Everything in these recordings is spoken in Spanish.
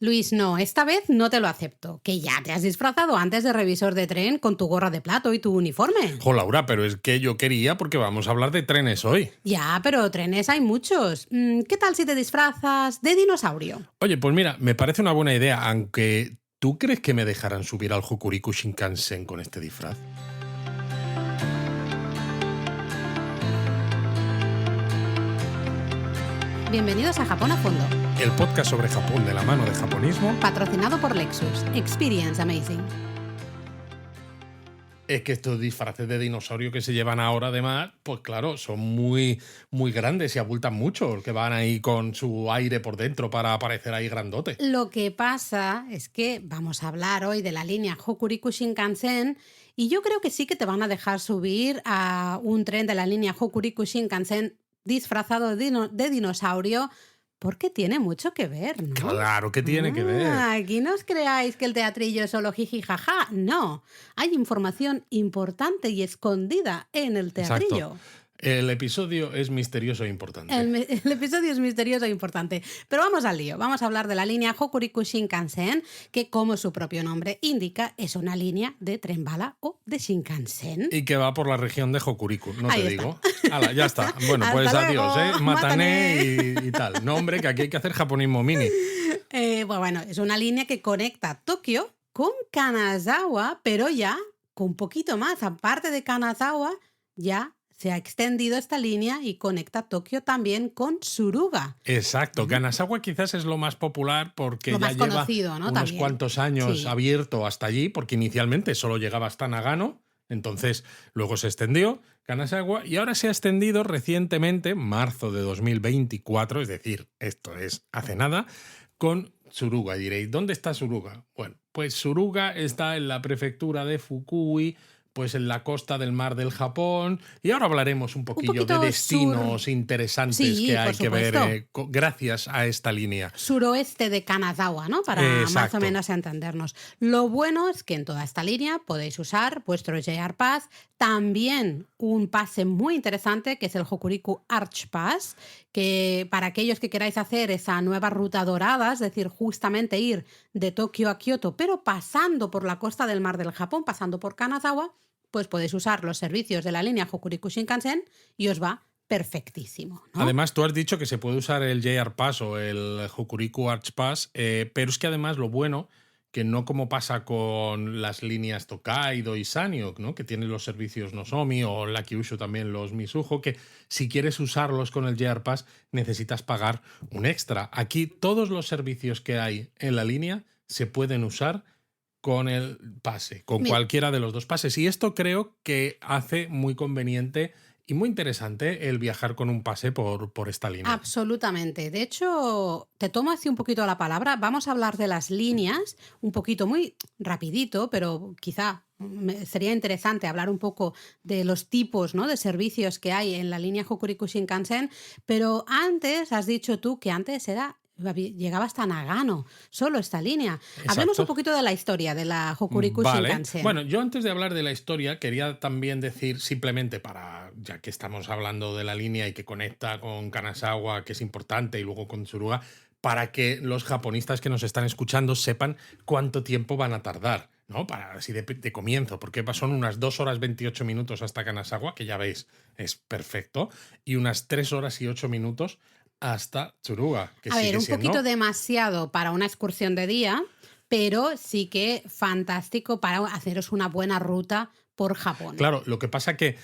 Luis, no, esta vez no te lo acepto. Que ya te has disfrazado antes de revisor de tren con tu gorra de plato y tu uniforme. Jo, Laura, pero es que yo quería porque vamos a hablar de trenes hoy. Ya, pero trenes hay muchos. ¿Qué tal si te disfrazas de dinosaurio? Oye, pues mira, me parece una buena idea, aunque ¿tú crees que me dejarán subir al Hokuriku Shinkansen con este disfraz? Bienvenidos a Japón a Fondo, El podcast sobre Japón de la mano de Japonismo. patrocinado por Lexus. Experience Amazing. Es que estos disfraces de dinosaurio que se llevan ahora, además, pues claro, son muy, muy grandes y abultan mucho, que van ahí con su aire por dentro para parecer ahí grandote. Lo que pasa es que vamos a hablar hoy de la línea Hokuriku Shinkansen y yo creo que sí que te van a dejar subir a un tren de la línea Hokuriku Shinkansen disfrazado de dinosaurio porque tiene mucho que ver, ¿no? Claro que tiene que ver. Aquí no os creáis que el teatrillo es solo jiji jaja, no. Hay información importante y escondida en el teatrillo. Exacto. El episodio es misterioso e importante. El episodio es misterioso e importante. Pero vamos al lío. Vamos a hablar de la línea Hokuriku Shinkansen, que como su propio nombre indica, es una línea de tren bala o de Shinkansen. Y que va por la región de Hokuriku, no Ahí te está. digo. Hala, ya está. Bueno, pues Hasta adiós, luego. Matané y tal. No, hombre, que aquí hay que hacer japonismo mini. Bueno, es una línea que conecta Tokio con Kanazawa, pero ya con un poquito más. Aparte de Kanazawa, ya se ha extendido esta línea y conecta Tokio también con Suruga. Exacto. Kanazawa quizás es lo más popular porque Lo ya más lleva conocido, ¿no? unos También. cuantos años Sí. abierto hasta allí, porque inicialmente solo llegaba hasta Nagano, entonces luego se extendió Kanazawa y ahora se ha extendido recientemente, marzo de 2024, es decir, esto es hace nada, con Suruga. Diréis, ¿dónde está Suruga? Bueno, pues Suruga está en la prefectura de Fukui, pues en la costa del mar del Japón, y ahora hablaremos un poquillo poquito de destinos sur. interesantes Sí, que hay por que ver supuesto. gracias a esta línea. Suroeste de Kanazawa, ¿no? Para más Exacto. o menos entendernos. Lo bueno es que en toda esta línea podéis usar vuestro JR Pass, también un pase muy interesante que es el Hokuriku Arch Pass, que para aquellos que queráis hacer esa nueva ruta dorada, es decir, justamente ir de Tokio a Kioto, pero pasando por la costa del mar del Japón, pasando por Kanazawa, pues podéis usar los servicios de la línea Hokuriku Shinkansen y os va perfectísimo, ¿no? Además, tú has dicho que se puede usar el JR Pass o el Hokuriku Arch Pass, pero es que además lo bueno, que no como pasa con las líneas Tokaido y Sanyo, ¿no? Que tienen los servicios Nozomi o la Kyushu también los Mizuho, que si quieres usarlos con el JR Pass necesitas pagar un extra. Aquí todos los servicios que hay en la línea se pueden usar con el pase, con Mira. cualquiera de los dos pases. Y esto creo que hace muy conveniente y muy interesante el viajar con un pase por esta línea. Absolutamente. De hecho, te tomo así un poquito la palabra. Vamos a hablar de las líneas, un poquito muy rapidito, pero quizá sería interesante hablar un poco de los tipos, ¿no?, de servicios que hay en la línea Hokuriku Shinkansen. Pero antes, has dicho tú que antes llegaba hasta Nagano, solo esta línea. Hablemos Exacto. un poquito de la historia de la Hokuriku Vale. Shinkansen. Bueno, yo antes de hablar de la historia quería también decir simplemente ya que estamos hablando de la línea y que conecta con Kanazawa, que es importante, y luego con Suruga, para que los japonistas que nos están escuchando sepan cuánto tiempo van a tardar, ¿no? Para así de comienzo, porque son unas 2 horas 28 minutos hasta Kanazawa, que ya veis, es perfecto, y unas 3 horas y 8 minutos hasta Suruga, que A ver, sigue un siendo... poquito demasiado para una excursión de día, pero sí que fantástico para haceros una buena ruta por Japón. Claro, lo que pasa que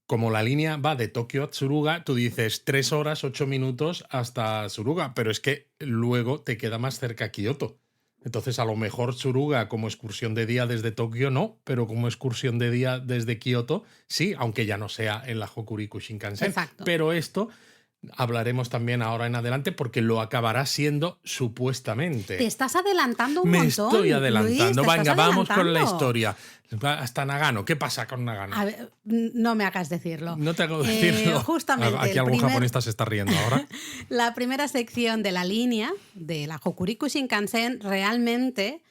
como la línea va de Tokio a Tsuruga, tú dices 3 horas 8 minutos hasta Tsuruga, pero es que luego te queda más cerca Kioto. Entonces, a lo mejor Tsuruga como excursión de día desde Tokio no, pero como excursión de día desde Kioto sí, aunque ya no sea en la Hokuriku Shinkansen. Exacto. Pero esto hablaremos también ahora en adelante porque lo acabará siendo supuestamente. Te estás adelantando un Me montón. estoy adelantando. Luis, te Venga, estás vamos con la adelantando. historia. Hasta Nagano. ¿Qué pasa con Nagano? A ver, no me hagas decirlo. No te hago decirlo. Justamente. Aquí algún japonista se está riendo ahora. La primera sección de la línea de la Hokuriku Shinkansen realmente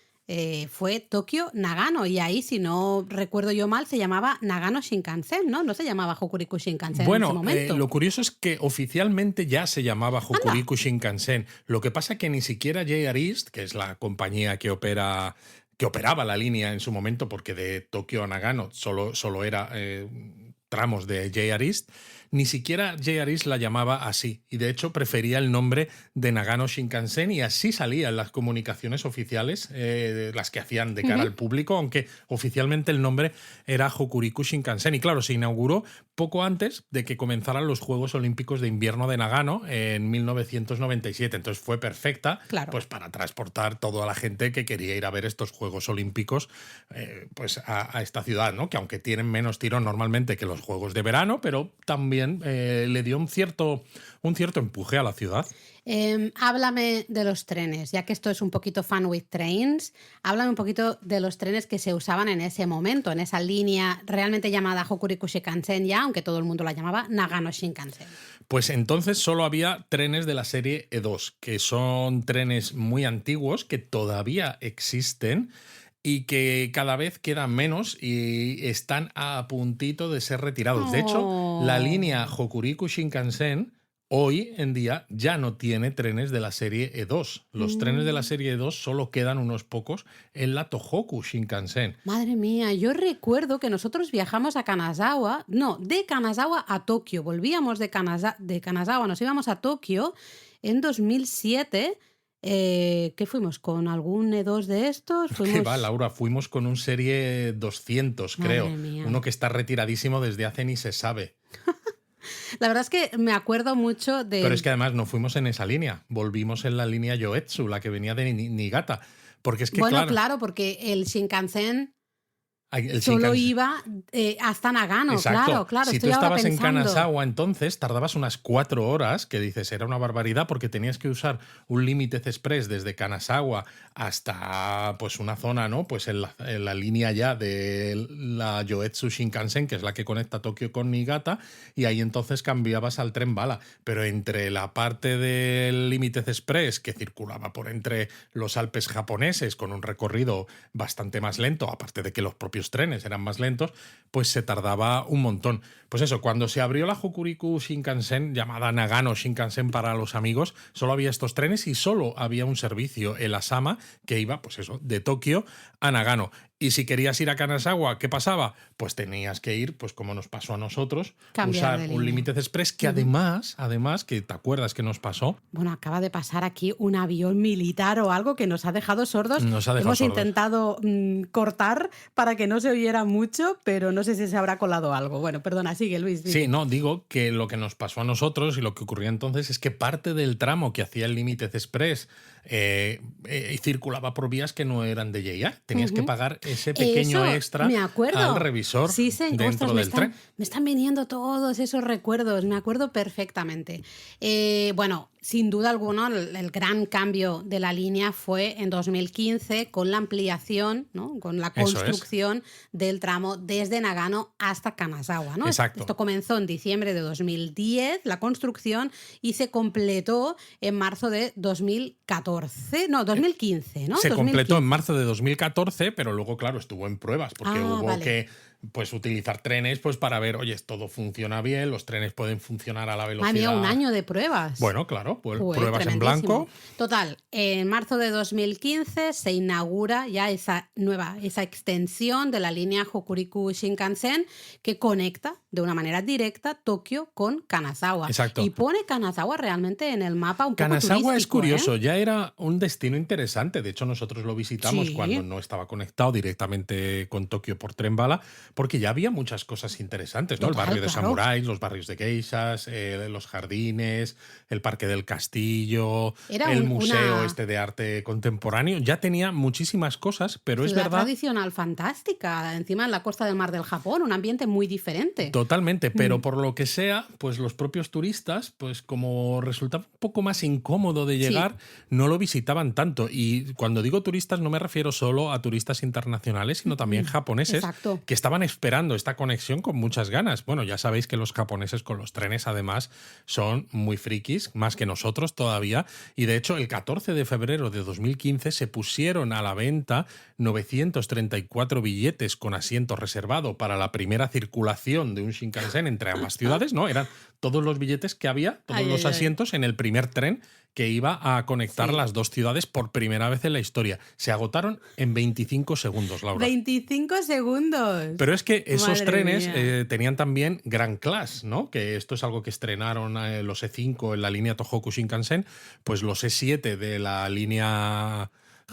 fue Tokio-Nagano, y ahí, si no recuerdo yo mal, se llamaba Nagano Shinkansen, ¿no? No se llamaba Hokuriku Shinkansen en ese Bueno, momento. lo curioso es que oficialmente ya se llamaba Anda. Hokuriku Shinkansen. Lo que pasa que ni siquiera JR East, que es la compañía que operaba la línea en su momento, porque de Tokio a Nagano solo era tramos de JR East, ni siquiera JR East la llamaba así. Y de hecho prefería el nombre de Nagano Shinkansen, y así salían las comunicaciones oficiales, las que hacían de cara Ujú. al público, aunque oficialmente el nombre era Hokuriku Shinkansen. Y claro, se inauguró poco antes de que comenzaran los Juegos Olímpicos de Invierno de Nagano en 1997. Entonces fue perfecta, Claro. pues, para transportar toda la gente que quería ir a ver estos Juegos Olímpicos, pues a esta ciudad, ¿no? Que aunque tienen menos tirón normalmente que los Juegos de verano, pero también le dio un cierto empuje a la ciudad. Háblame de los trenes, ya que esto es un poquito Fun with Trains. Háblame un poquito de los trenes que se usaban en ese momento, en esa línea realmente llamada Hokuriku Shinkansen ya, aunque todo el mundo la llamaba Nagano Shinkansen. Pues entonces solo había trenes de la serie E2, que son trenes muy antiguos que todavía existen y que cada vez quedan menos y están a puntito de ser retirados. De hecho, la Oh. línea Hokuriku Shinkansen hoy en día ya no tiene trenes de la serie E2. Los trenes de la Mm. serie E2 solo quedan unos pocos en la Tohoku Shinkansen. Madre mía, yo recuerdo que nosotros viajamos a Kanazawa, no, de Kanazawa a Tokio, volvíamos de Kanazawa, nos íbamos a Tokio en 2007. ¿Qué fuimos? ¿Con algún E2 de estos? Que va, Fuimos... Laura, fuimos con un serie 200, creo. Madre mía. Uno que está retiradísimo desde hace ni se sabe. La verdad es que me acuerdo mucho Pero es del... que además no fuimos en esa línea, volvimos en la línea Yoetsu, la que venía de Niigata. Porque es que, Bueno, claro, claro, porque el Shinkansen el solo Shinkansen. iba hasta Nagano, Exacto. claro, claro, Si tú estoy ahora estabas en pensando. Kanazawa entonces, tardabas unas 4 horas, que dices, era una barbaridad porque tenías que usar un Limited Express desde Kanazawa hasta pues una zona, ¿no? Pues en la línea ya de la Yoetsu Shinkansen, que es la que conecta Tokio con Niigata, y ahí entonces cambiabas al tren bala. Pero entre la parte del Limited Express, que circulaba por entre los Alpes japoneses con un recorrido bastante más lento, aparte de que los propios trenes eran más lentos, pues se tardaba un montón. Pues eso, cuando se abrió la Hokuriku Shinkansen, llamada Nagano Shinkansen para los amigos, solo había estos trenes y solo había un servicio, el Asama, que iba, pues eso, de Tokio a Nagano. Y si querías ir a Kanazawa, ¿qué pasaba? Pues tenías que ir, pues como nos pasó a nosotros, Cambiar usar de un línea. Limited Express que Ujú. además, que te acuerdas que nos pasó, Bueno, acaba de pasar aquí un avión militar o algo que nos ha dejado sordos. nos ha dejado Hemos sordos. intentado cortar para que no se oyera mucho, pero no sé si se habrá colado algo. Bueno, perdona, sigue, Luis, Sí, dime. no, digo que lo que nos pasó a nosotros y lo que ocurría entonces es que parte del tramo que hacía el Limited Express circulaba por vías que no eran de JR. Tenías que Ujú. pagar ese pequeño Eso, extra me al acuerdo. revisor Sí, señor. Ostras, dentro del tren. me están viniendo todos esos recuerdos, me acuerdo perfectamente. Bueno, sin duda alguna, el gran cambio de la línea fue en 2015 con la ampliación, ¿no? Con la Eso es, construcción del tramo desde Nagano hasta Kanazawa, ¿no? exacto. Esto comenzó en diciembre de 2010, la construcción, y se completó en marzo de 2014, no, 2015, ¿no? Se completó en 2015. marzo de 2014, pero luego, claro, estuvo en pruebas porque Ah, hubo vale. que pues utilizar trenes pues para ver, oye, todo funciona bien, los trenes pueden funcionar a la Madre mía, un velocidad. año de pruebas. Bueno, claro, pues Joder, pruebas en tremendísimo. blanco. Total, en marzo de 2015 se inaugura ya esa extensión de la línea Hokuriku Shinkansen que conecta de una manera directa Tokio con Kanazawa. Y Exacto. pone Kanazawa realmente en el mapa un poco Kanazawa es turístico, ¿eh? curioso, ya era un destino interesante. De hecho, nosotros lo visitamos cuando Sí, no estaba conectado directamente con Tokio por tren bala, porque ya había muchas cosas interesantes, ¿no? El total, barrio de claro. samuráis, los barrios de geishas, los jardines, el parque del castillo, Era el museo una este de arte contemporáneo. Ya tenía muchísimas cosas, pero es ciudad verdad. tradicional fantástica, encima en la costa del Mar del Japón, un ambiente muy diferente. Totalmente, Mm, pero por lo que sea, pues los propios turistas, pues como resultaba un poco más incómodo de sí, llegar, no lo visitaban tanto. Y cuando digo turistas no me refiero solo a turistas internacionales, sino también japoneses exacto. que estaban estaban esperando esta conexión con muchas ganas. Bueno, ya sabéis que los japoneses con los trenes además son muy frikis, más que nosotros todavía, y de hecho el 14 de febrero de 2015 se pusieron a la venta 934 billetes con asiento reservado para la primera circulación de un Shinkansen entre ambas ciudades, ¿no? Eran todos los billetes que había, todos Ay, los ay, ay. asientos en el primer tren que iba a conectar Sí. las dos ciudades por primera vez en la historia. Se agotaron en 25 segundos, Laura. 25 segundos. Pero es que esos Madre trenes mía. tenían también Grand Class, ¿no? Que esto es algo que estrenaron los E5 en la línea Tohoku Shinkansen, pues los E7 de la línea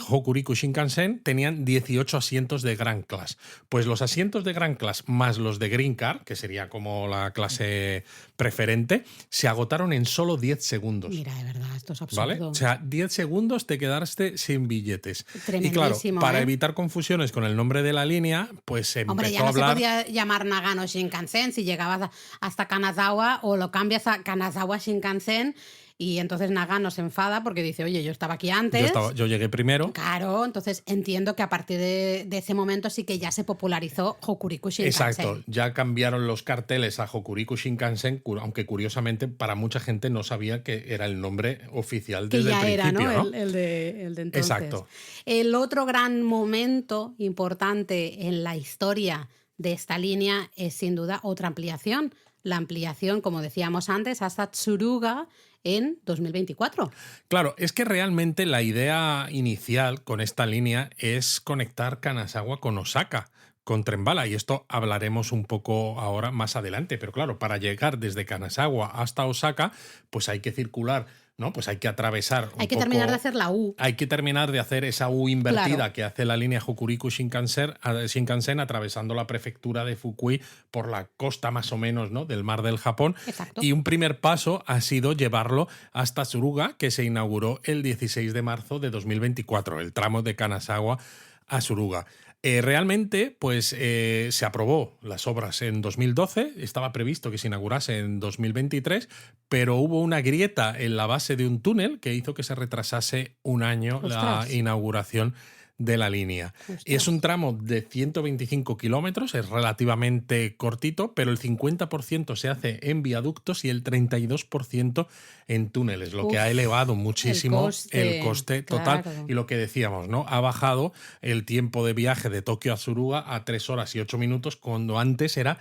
Hokuriku Shinkansen tenían 18 asientos de Grand Class. Pues los asientos de Grand Class más los de Green Car, que sería como la clase preferente, se agotaron en solo 10 segundos. Mira, de verdad, esto es ¿Vale? absurdo. O sea, 10 segundos te quedaste sin billetes. Y claro, Tremendísimo, para ¿eh? evitar confusiones con el nombre de la línea, pues se Hombre, empezó ya a no se hablar. podía llamar Nagano Shinkansen si llegabas hasta Kanazawa o lo cambias a Kanazawa Shinkansen y entonces Nagano se enfada porque dice, oye, yo estaba aquí antes. Yo llegué primero. Claro, entonces entiendo que a partir de ese momento sí que ya se popularizó Hokuriku Shinkansen. Exacto, ya cambiaron los carteles a Hokuriku Shinkansen, aunque curiosamente para mucha gente no sabía que era el nombre oficial Que desde ya el era, principio, ¿no? ¿no? El de entonces. Exacto. El otro gran momento importante en la historia de esta línea es sin duda otra ampliación. La ampliación, como decíamos antes, hasta Tsuruga en 2024. Claro, es que realmente la idea inicial con esta línea es conectar Kanazawa con Osaka, con tren bala, y esto hablaremos un poco ahora más adelante, pero claro, para llegar desde Kanazawa hasta Osaka, pues hay que circular, ¿no? Pues hay que atravesar Hay que terminar de hacer la U. Hay que terminar de hacer esa U invertida Claro. que hace la línea Hokuriku Shinkansen atravesando la prefectura de Fukui por la costa más o menos, ¿no? del mar del Japón. Exacto. Y un primer paso ha sido llevarlo hasta Tsuruga, que se inauguró el 16 de marzo de 2024, el tramo de Kanazawa a Tsuruga. Realmente, pues se aprobó las obras en 2012, estaba previsto que se inaugurase en 2023, pero hubo una grieta en la base de un túnel que hizo que se retrasase un año Ostras. la inauguración de la línea. Y es un tramo de 125 kilómetros, es relativamente cortito, pero el 50% se hace en viaductos y el 32% en túneles, lo que ha elevado muchísimo el coste total. Claro. Y lo que decíamos, ¿no? Ha bajado el tiempo de viaje de Tokio a Tsuruga a 3 horas y 8 minutos, cuando antes era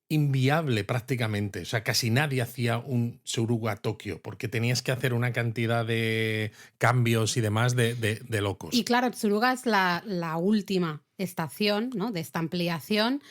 inviable prácticamente. O sea, casi nadie hacía un Tsuruga a Tokio, porque tenías que hacer una cantidad de cambios y demás de locos. Y claro, Tsuruga es la última estación, ¿no? de esta ampliación,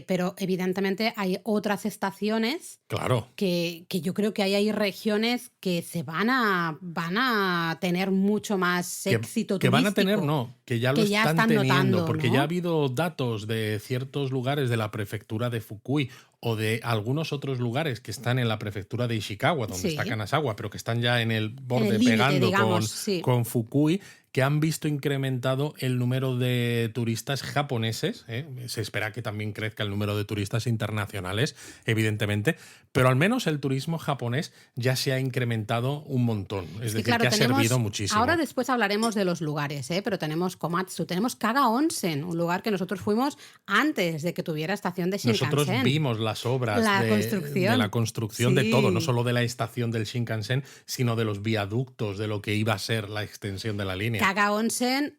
pero evidentemente hay otras estaciones Claro. que yo creo que hay regiones que se van a tener mucho más éxito que turístico. van a tener, no, que ya lo Que ya están teniendo, notando, porque ¿no? ya ha habido datos de ciertos lugares de la prefectura de Fukui o de algunos otros lugares que están en la prefectura de Ishikawa, donde Sí. está Kanazawa, pero que están ya en el borde, En el límite, pegando digamos, sí. con Fukui, que han visto incrementado el número de turistas japoneses. Se espera que también crezca el número de turistas internacionales, evidentemente, pero al menos el turismo japonés ya se ha incrementado un montón. Es decir, claro, que ha servido muchísimo. Ahora después hablaremos de los lugares, pero tenemos Komatsu, tenemos Kaga Onsen, un lugar que nosotros fuimos antes de que tuviera estación de Shinkansen. Nosotros vimos las obras de la construcción de Sí. todo, no solo de la estación del Shinkansen, sino de los viaductos, de lo que iba a ser la extensión de la línea. Kaga Onsen,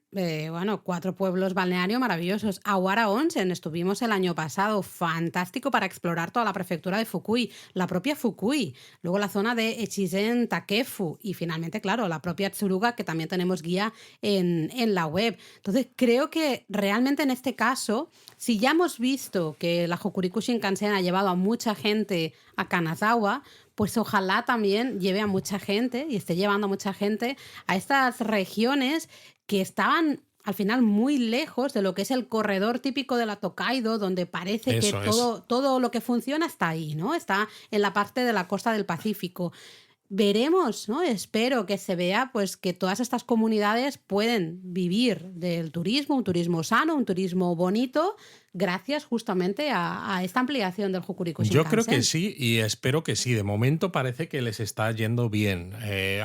4 pueblos balnearios maravillosos. Awara Onsen, estuvimos el año pasado, fantástico para explorar toda la prefectura de Fukui, la propia Fukui, luego la zona de Echizen Takefu y finalmente, claro, la propia Tsuruga, que también tenemos guía en la web. Entonces, creo que realmente en este caso, si ya hemos visto que la Hokuriku Shinkansen ha llevado a mucha gente a Kanazawa, pues ojalá también lleve a mucha gente y esté llevando a mucha gente a estas regiones que estaban al final muy lejos de lo que es el corredor típico de la Tokaido, donde parece que todo lo que funciona está ahí, ¿no? Está en la parte de la costa del Pacífico. veremos, ¿no? Espero que se vea pues que todas estas comunidades pueden vivir del turismo, un turismo sano, un turismo bonito, gracias justamente a esta ampliación del Hokuriku Yo creo que Shinkansen. sí y espero que sí. De momento parece que les está yendo bien.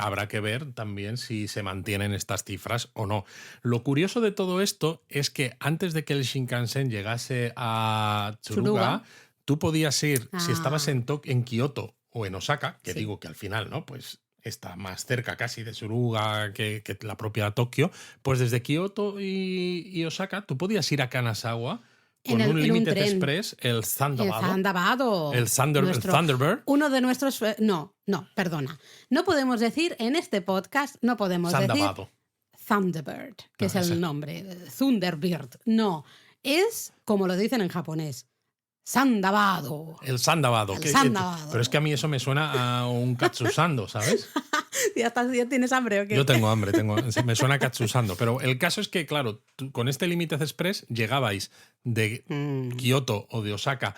Habrá que ver también si se mantienen estas cifras o no. Lo curioso de todo esto es que antes de que el Shinkansen llegase a Tsuruga, Suruga. tú podías ir, si estabas Ah, en Kioto o en Osaka, que sí. digo que al final, ¿no? Pues está más cerca casi de Suruga que la propia Tokio, pues desde Kioto y Osaka tú podías ir a Kanazawa con un En un Limited tren. Express, el El Sandabado, Zandabado, el nuestro, Thunderbird, uno de nuestros, no, no, perdona. No podemos decir en este podcast, no podemos decir Sandabado. Thunderbird, que No, es el ese. nombre, Thunderbird. No, es como lo dicen en japonés, Sandabado. El Sandabado. El Pero es que a Sandabado. mí eso me suena a un Katsusando, ¿sabes? ¿Ya tienes hambre o Yo qué? tengo hambre, me suena a Katsusando. Pero el caso es que, claro, con este Limited Express llegabais de Mm, Kioto o de Osaka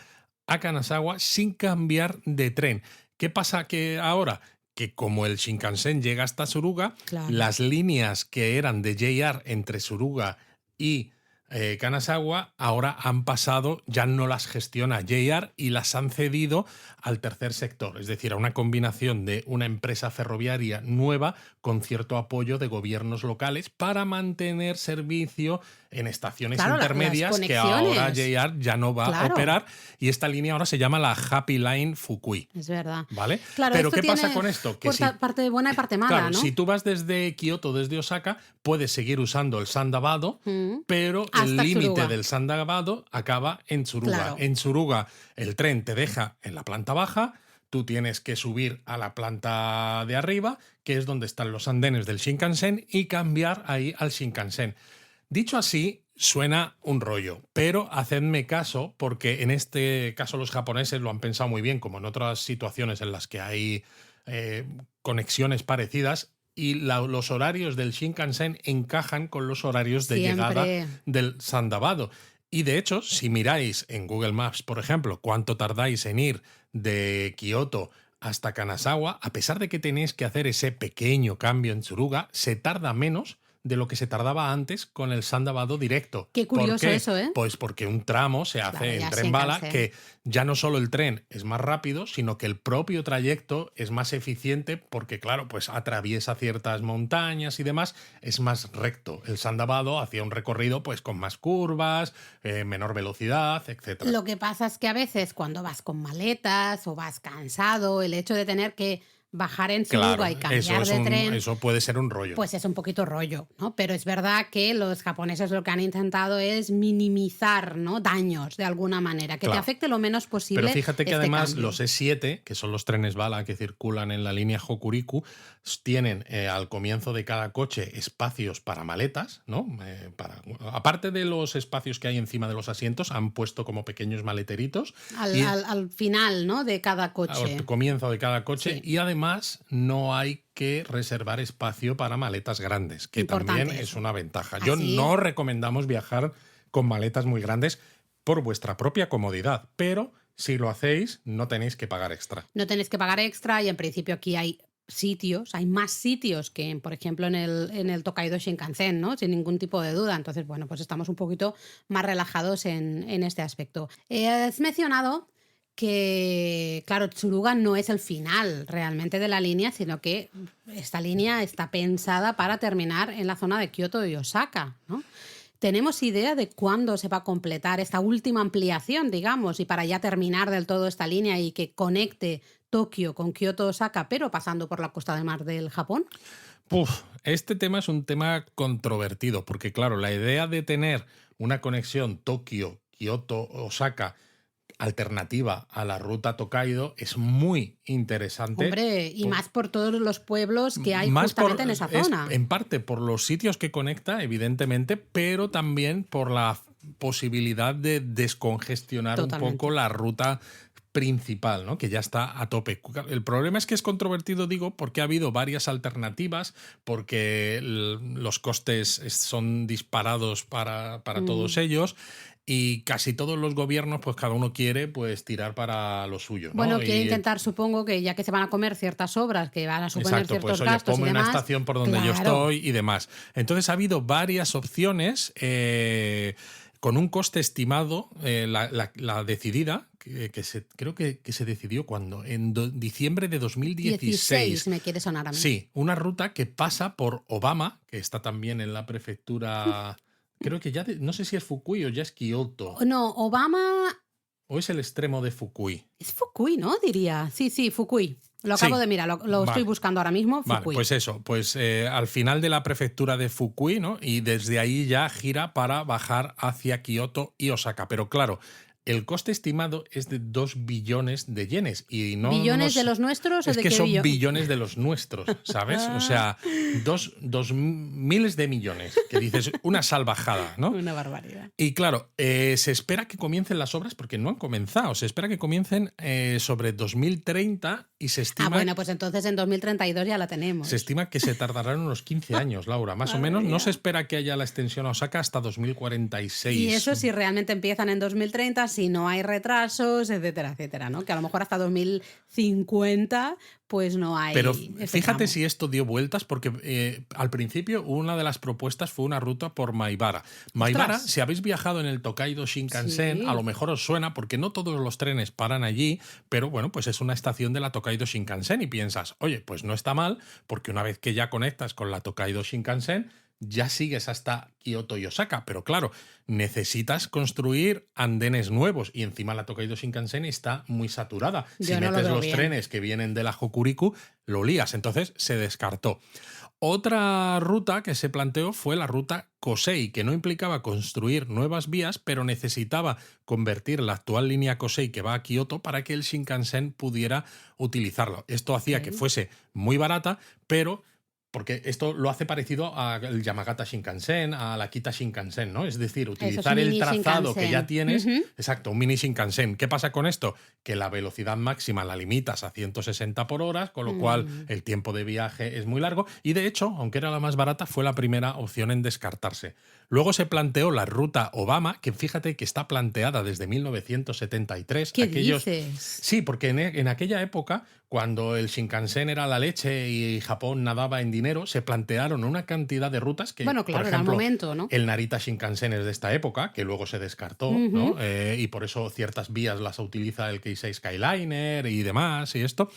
a Kanazawa sin cambiar de tren. ¿Qué pasa que ahora? Que como el Shinkansen llega hasta Suruga, claro. las líneas que eran de JR entre Suruga y Kanazawa ahora han pasado, ya no las gestiona JR y las han cedido al tercer sector, es decir, a una combinación de una empresa ferroviaria nueva con cierto apoyo de gobiernos locales para mantener servicio en estaciones Claro, las intermedias que ahora conexiones. JR ya no va a Claro, operar y esta línea ahora se llama la Happy Line Fukui, es verdad. ¿vale? Claro, Pero esto ¿qué pasa tiene con esto? Que si parte buena y parte mala, Claro, ¿no? si tú vas desde Kioto, desde Osaka, puedes seguir usando el Sandabado, Mm, pero el hasta límite Tsuruga. del Sandabado acaba en Tsuruga. Claro. En Tsuruga el tren te deja en la planta baja, tú tienes que subir a la planta de arriba, que es donde están los andenes del Shinkansen, y cambiar ahí al Shinkansen. Dicho así, suena un rollo, pero hacedme caso porque en este caso los japoneses lo han pensado muy bien, como en otras situaciones en las que hay conexiones parecidas y los horarios del Shinkansen encajan con los horarios de llegada Siempre. del Sandabado. Y de hecho, si miráis en Google Maps, por ejemplo, cuánto tardáis en ir de Kioto hasta Kanazawa, a pesar de que tenéis que hacer ese pequeño cambio en Tsuruga, se tarda menos de lo que se tardaba antes con el Sandabado directo. Qué ¿Por curioso qué? eso, ¿eh? Pues porque un tramo se hace Claro, en ya tren bala, Shinkansen. que ya no solo el tren es más rápido, sino que el propio trayecto es más eficiente porque, claro, pues atraviesa ciertas montañas y demás, es más recto. El Sandabado hacía un recorrido pues con más curvas, menor velocidad, etc. Lo que pasa es que a veces cuando vas con maletas o vas cansado, el hecho de tener que bajar en Claro, Suruga y cambiar de tren, eso puede ser un rollo. pues es un poquito rollo, ¿no? Pero es verdad que los japoneses lo que han intentado es minimizar, ¿no? Daños de alguna manera, que te Claro. afecte lo menos posible. Pero fíjate que este además cambio. los E7, que son los trenes bala que circulan en la línea Hokuriku, tienen al comienzo de cada coche espacios para maletas, ¿no? Aparte de los espacios que hay encima de los asientos, han puesto como pequeños maleteritos. Y Al final, ¿no? De cada coche. al comienzo de cada coche. Sí. Y además no hay que reservar espacio para maletas grandes, que Importante también es eso. una ventaja. Así. Yo no recomendamos viajar con maletas muy grandes por vuestra propia comodidad, pero si lo hacéis no tenéis que pagar extra. No tenéis que pagar extra y en principio aquí hay sitios, hay más sitios que, por ejemplo, en el Tokaido Shinkansen, ¿no? Sin ningún tipo de duda. Entonces, bueno, pues estamos un poquito más relajados en este aspecto. Has mencionado que, claro, Tsuruga no es el final realmente de la línea, sino que esta línea está pensada para terminar en la zona de Kioto y Osaka, ¿no? ¿Tenemos idea de cuándo se va a completar esta última ampliación, digamos, y para ya terminar del todo esta línea y que conecte Tokio con Kioto, Osaka, pero pasando por la costa del mar del Japón? Este tema es un tema controvertido, porque claro, la idea de tener una conexión Tokio, Kioto, Osaka alternativa a la ruta Tokaido es muy interesante. Hombre, y más por todos los pueblos que hay justamente en esa zona. En parte por los sitios que conecta, evidentemente, pero también por la posibilidad de descongestionar Totalmente. un poco la ruta principal, ¿no? Que ya está a tope. El problema es que es controvertido, digo, porque ha habido varias alternativas, porque los costes son disparados para todos ellos y casi todos los gobiernos, pues cada uno quiere pues tirar para lo suyo, Bueno, ¿no? quiere Y intentar, supongo que ya que se van a comer ciertas obras, que van a suponer exacto, pues ciertos oye, gastos y ponme una demás, estación por donde yo claro. estoy y demás. Entonces ha habido varias opciones con un coste estimado, la decidida, creo que se decidió cuando, en diciembre de 16 2016. me quiere sonar a mí. Sí, una ruta que pasa por Obama, que está también en la prefectura, creo que ya, no sé si es Fukui o ya es Kioto, No, Obama o es el extremo de Fukui. es Fukui, ¿no? Diría. Sí, sí, Fukui. Lo acabo Sí, de mirar, lo estoy vale. buscando ahora mismo, Vale, Fukui. pues eso, pues al final de la prefectura de Fukui, ¿no? Y desde ahí ya gira para bajar hacia Kioto y Osaka. Pero claro, el coste estimado es de 2 billones de yenes. Y no ¿Billones de nos. los nuestros o Es de que qué son billones? billones de los nuestros, ¿sabes? O sea, dos miles de millones. Que dices, una salvajada, ¿no? Una barbaridad. Y claro, se espera que comiencen las obras porque no han comenzado. Se espera que comiencen sobre 2030 y se estima. Bueno, pues entonces en 2032 ya la tenemos. Se estima que se tardarán unos 15 años, Laura, más o menos. No se espera que haya la extensión a Osaka hasta 2046. Y eso si realmente empiezan en 2030, si no hay retrasos, etcétera, etcétera, ¿no? Que a lo mejor hasta 2050 pues no hay. Pero ese fíjate tramo. si esto dio vueltas, porque al principio una de las propuestas fue una ruta por Maibara. Maibara, ¡Ostras! si habéis viajado en el Tokaido Shinkansen, Sí. a lo mejor os suena, porque no todos los trenes paran allí, pero bueno, pues es una estación de la Tokaido Shinkansen y piensas, oye, pues no está mal, porque una vez que ya conectas con la Tokaido Shinkansen, ya sigues hasta Kioto y Osaka, pero claro, necesitas construir andenes nuevos y encima la Tokaido Shinkansen está muy saturada. Yo Si no lo metes veo los bien. trenes que vienen de la Hokuriku, lo lías, entonces se descartó. Otra ruta que se planteó fue la ruta Kosei, que no implicaba construir nuevas vías, pero necesitaba convertir la actual línea Kosei que va a Kioto para que el Shinkansen pudiera utilizarlo. Esto hacía que fuese muy barata, pero porque esto lo hace parecido al Yamagata Shinkansen, a la Kita Shinkansen, ¿no? Es decir, utilizar el trazado que ya tienes. Exacto, un mini Shinkansen. ¿Qué pasa con esto? Que la velocidad máxima la limitas a 160 por hora, con lo cual el tiempo de viaje es muy largo. Y de hecho, aunque era la más barata, fue la primera opción en descartarse. Luego se planteó la ruta Obama, que fíjate que está planteada desde 1973. ¿Qué dices? Sí, porque en aquella época, cuando el Shinkansen era la leche y Japón nadaba en dinero, se plantearon una cantidad de rutas que, Bueno, claro, por era el ejemplo, momento, ¿no? el Narita Shinkansen es de esta época, que luego se descartó, ¿no? Y por eso ciertas vías las utiliza el Keisei Skyliner y demás y esto.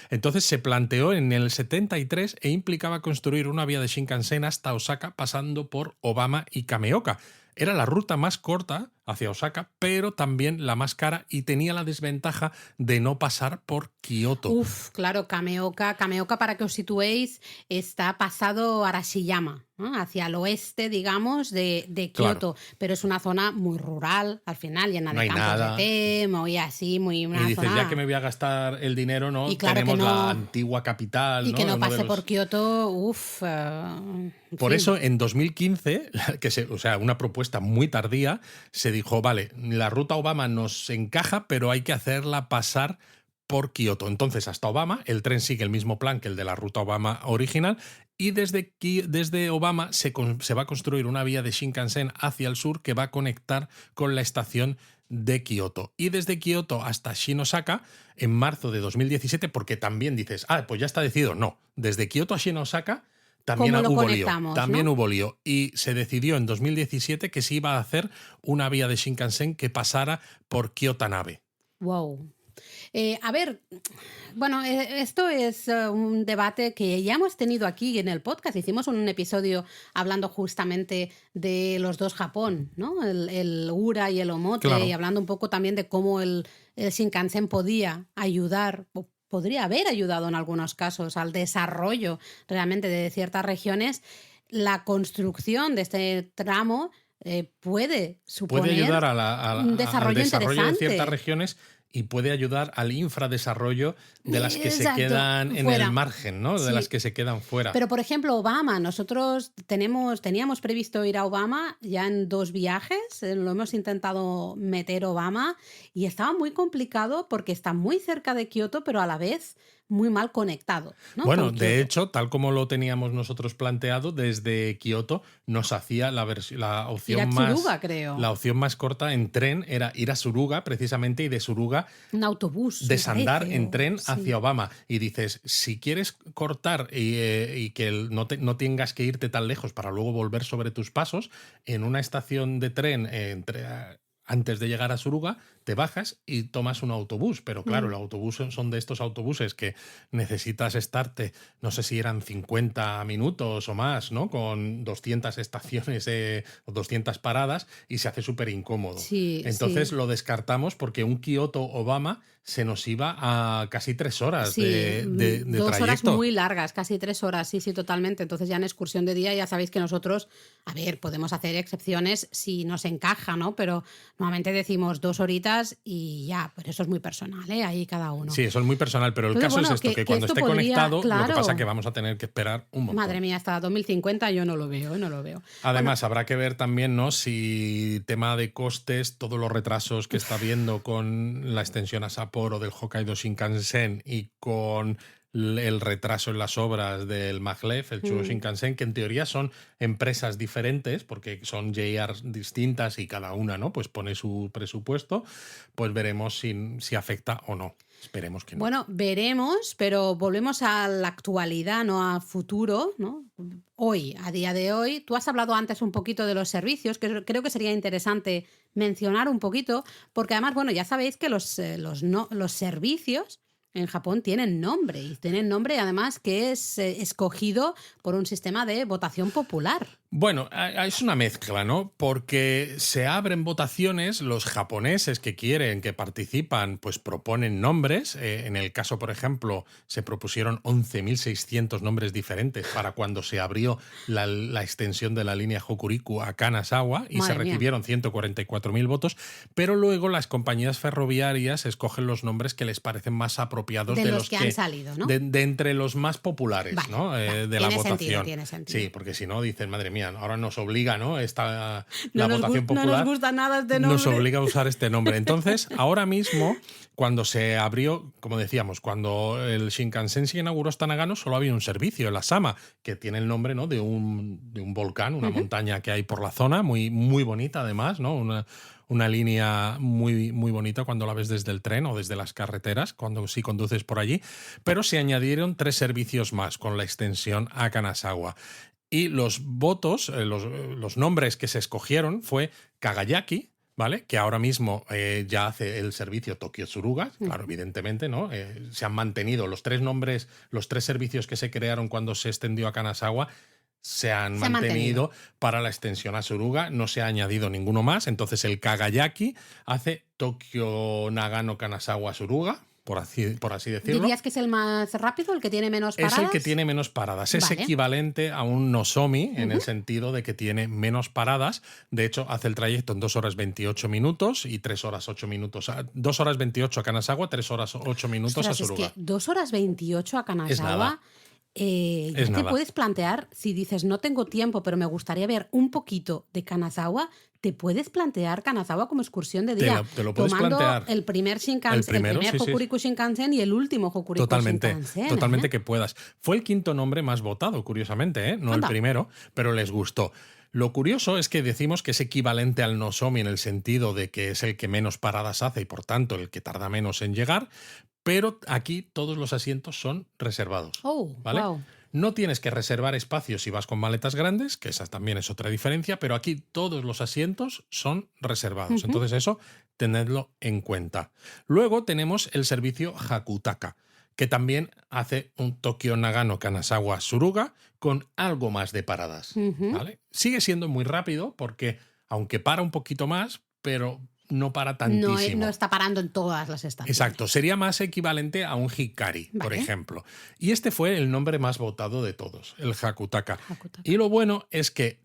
Entonces se planteó en el 73 e implicaba construir una vía de Shinkansen hasta Osaka pasando por Obama y Kameoka. Era la ruta más corta hacia Osaka, pero también la más cara y tenía la desventaja de no pasar por Kioto. Uf, claro, Kameoka, para que os situéis, está pasado Arashiyama, ¿no? Hacia el oeste, digamos, de Kioto, Claro. pero es una zona muy rural, al final, llena No de hay campos nada. de té, muy así, muy una Y dices, zona. ya que me voy a gastar el dinero, ¿no? Y claro que Tenemos no. la antigua capital, Y ¿no? que no Uno de pase los. por Kioto, uf. Por eso, en 2015, o sea, una propuesta muy tardía, se dijo, vale, la ruta Obama nos encaja, pero hay que hacerla pasar por Kioto. Entonces, hasta Obama, el tren sigue el mismo plan que el de la ruta Obama original, y desde Obama se va a construir una vía de Shinkansen hacia el sur que va a conectar con la estación de Kioto. Y desde Kioto hasta Shinosaka, en marzo de 2017, porque también dices, pues ya está decidido. No, desde Kioto a Shinosaka también ¿Cómo lo hubo lío. conectamos, También no? hubo lío. Y se decidió en 2017 que se iba a hacer una vía de Shinkansen que pasara por Kyotanabe. Wow. A ver, bueno, esto es un debate que ya hemos tenido aquí en el podcast. Hicimos un episodio hablando justamente de los dos Japón, ¿no? El Ura y el Omote, Claro. y hablando un poco también de cómo el Shinkansen podía ayudar, o podría haber ayudado en algunos casos al desarrollo realmente de ciertas regiones. La construcción de este tramo puede suponer Puede ayudar un al desarrollo desarrollo de interesante. ciertas regiones y puede ayudar al infradesarrollo de las que se Exacto, quedan en fuera. el margen, ¿no? De Sí. las que se quedan fuera. Pero, por ejemplo, Obama, nosotros teníamos previsto ir a Obama ya en 2 viajes, lo hemos intentado meter Obama y estaba muy complicado porque está muy cerca de Kioto, pero a la vez muy mal conectado, ¿no? Bueno, Con de Kioto. hecho, tal como lo teníamos nosotros planteado, desde Kioto nos hacía Ir a Tsuruga, creo. la opción más corta en tren era ir a Suruga, precisamente, y de Suruga Un autobús, me desandar parece, en o tren sí. hacia Obama. Y dices, si quieres cortar y que no tengas que irte tan lejos para luego volver sobre tus pasos, en una estación de tren antes de llegar a Suruga, te bajas y tomas un autobús. Pero claro, Mm. el autobús son de estos autobuses que necesitas estarte, no sé si eran 50 minutos o más, ¿no? Con 200 estaciones o 200 paradas y se hace súper incómodo. Sí, Entonces sí. lo descartamos porque un Kioto-Obama se nos iba a casi 3 horas Sí, de 2 horas trayecto. muy largas, casi 3 horas, sí, sí, totalmente. Entonces ya en excursión de día ya sabéis que nosotros, a ver, podemos hacer excepciones si nos encaja, ¿no? Pero normalmente decimos 2 horitas y ya, pero eso es muy personal, ¿eh? Ahí cada uno. Sí, eso es muy personal, pero el Entonces, caso es bueno, esto, que que cuando esto esté podría, conectado, lo que pasa es que claro, vamos a tener que esperar un madre montón. mía, hasta 2050 yo no lo veo, no lo veo. Bueno, Además, habrá que ver también, ¿no? Si tema de costes, todos los retrasos que está habiendo con la extensión a Sapporo del Hokkaido Shinkansen y con el retraso en las obras del Maglev, el Chugo mm, Shinkansen, que en teoría son empresas diferentes, porque son JRs distintas y cada una, ¿no? Pues pone su presupuesto, pues veremos si afecta o no. Esperemos que no. bueno, veremos, pero volvemos a la actualidad, no a futuro, ¿no? Hoy, a día de hoy, tú has hablado antes un poquito de los servicios, que creo que sería interesante mencionar un poquito, porque además, bueno, ya sabéis que los servicios en Japón tienen nombre, y tienen nombre además que es escogido por un sistema de votación popular. Bueno, es una mezcla, ¿no? Porque se abren votaciones, los japoneses que quieren, que participan, pues proponen nombres. En el caso, por ejemplo, se propusieron 11.600 nombres diferentes para cuando se abrió la extensión de la línea Hokuriku a Kanazawa y se Madre mía, recibieron 144.000 votos, pero luego las compañías ferroviarias escogen los nombres que les parecen más apropiados de de los los que han que salido, ¿no? de entre los más populares, Vale, ¿no? vale, De la tiene sentido, votación. tiene Sí, sentido. porque si no, dicen, madre mía, ahora nos obliga, ¿no? No La nos, votación no nos popular gusta nada este nos nombre. obliga a usar este nombre. Entonces, ahora mismo, cuando se abrió, como decíamos, cuando el Shinkansen se inauguró hasta Nagano, solo había un servicio, el Asama, que tiene el nombre, ¿no? de un volcán, una Ujú. montaña que hay por la zona, muy, muy bonita además, ¿no? Una línea muy, muy bonita cuando la ves desde el tren o desde las carreteras, cuando sí conduces por allí. Pero se añadieron 3 servicios más con la extensión a Kanazawa. Y los votos, los nombres que se escogieron fue Kagayaki, ¿vale? Que ahora mismo ya hace el servicio Tokyo Tsuruga, claro, Ujú. evidentemente, ¿no? Se han mantenido los 3 nombres, los 3 servicios que se crearon cuando se extendió a Kanazawa, se han Se ha mantenido. mantenido para la extensión a Suruga, no se ha añadido ninguno más. Entonces el Kagayaki hace Tokio Nagano Kanazawa Suruga, por así decirlo. ¿Dirías que es el más rápido, el que tiene menos Es el que paradas? tiene menos paradas. Es Vale. equivalente a un Nozomi en el Ujú. sentido de que tiene menos paradas. De hecho, hace el trayecto en 2 horas 28 minutos y 3 horas 8 minutos. 2 horas 28 a Kanazawa, 3 horas 8 minutos a Ostras, es que Suruga. 2 horas 28 a Es nada, Kanazawa, es ya te nada. puedes plantear, si dices no tengo tiempo, pero me gustaría ver un poquito de Kanazawa, te puedes plantear Kanazawa como excursión de día, Te lo puedes tomando plantear. el primer El el primero, primer sí, sí. Hokuriku Shinkansen y el último Hokuriku Totalmente, Shinkansen, totalmente ¿eh? que puedas. Fue el quinto nombre más votado, curiosamente, ¿eh? No el Anda. primero, pero les gustó. Lo curioso es que decimos que es equivalente al Nozomi en el sentido de que es el que menos paradas hace y por tanto el que tarda menos en llegar, pero aquí todos los asientos son reservados, Oh, ¿vale? wow. No tienes que reservar espacios si vas con maletas grandes, que esa también es otra diferencia, pero aquí todos los asientos son reservados. Ujú. Entonces eso, tenedlo en cuenta. Luego tenemos el servicio Hakutaka, que también hace un Tokio Nagano Kanazawa Suruga con algo más de paradas, Ujú. ¿vale? Sigue siendo muy rápido porque, aunque para un poquito más, pero no para No, no tantísimo. está parando en todas las estaciones. Exacto, sería más equivalente a un Hikari, por Vale. ejemplo. Y este fue el nombre más votado de todos, el Hakutaka. Hakutaka. Y lo bueno es que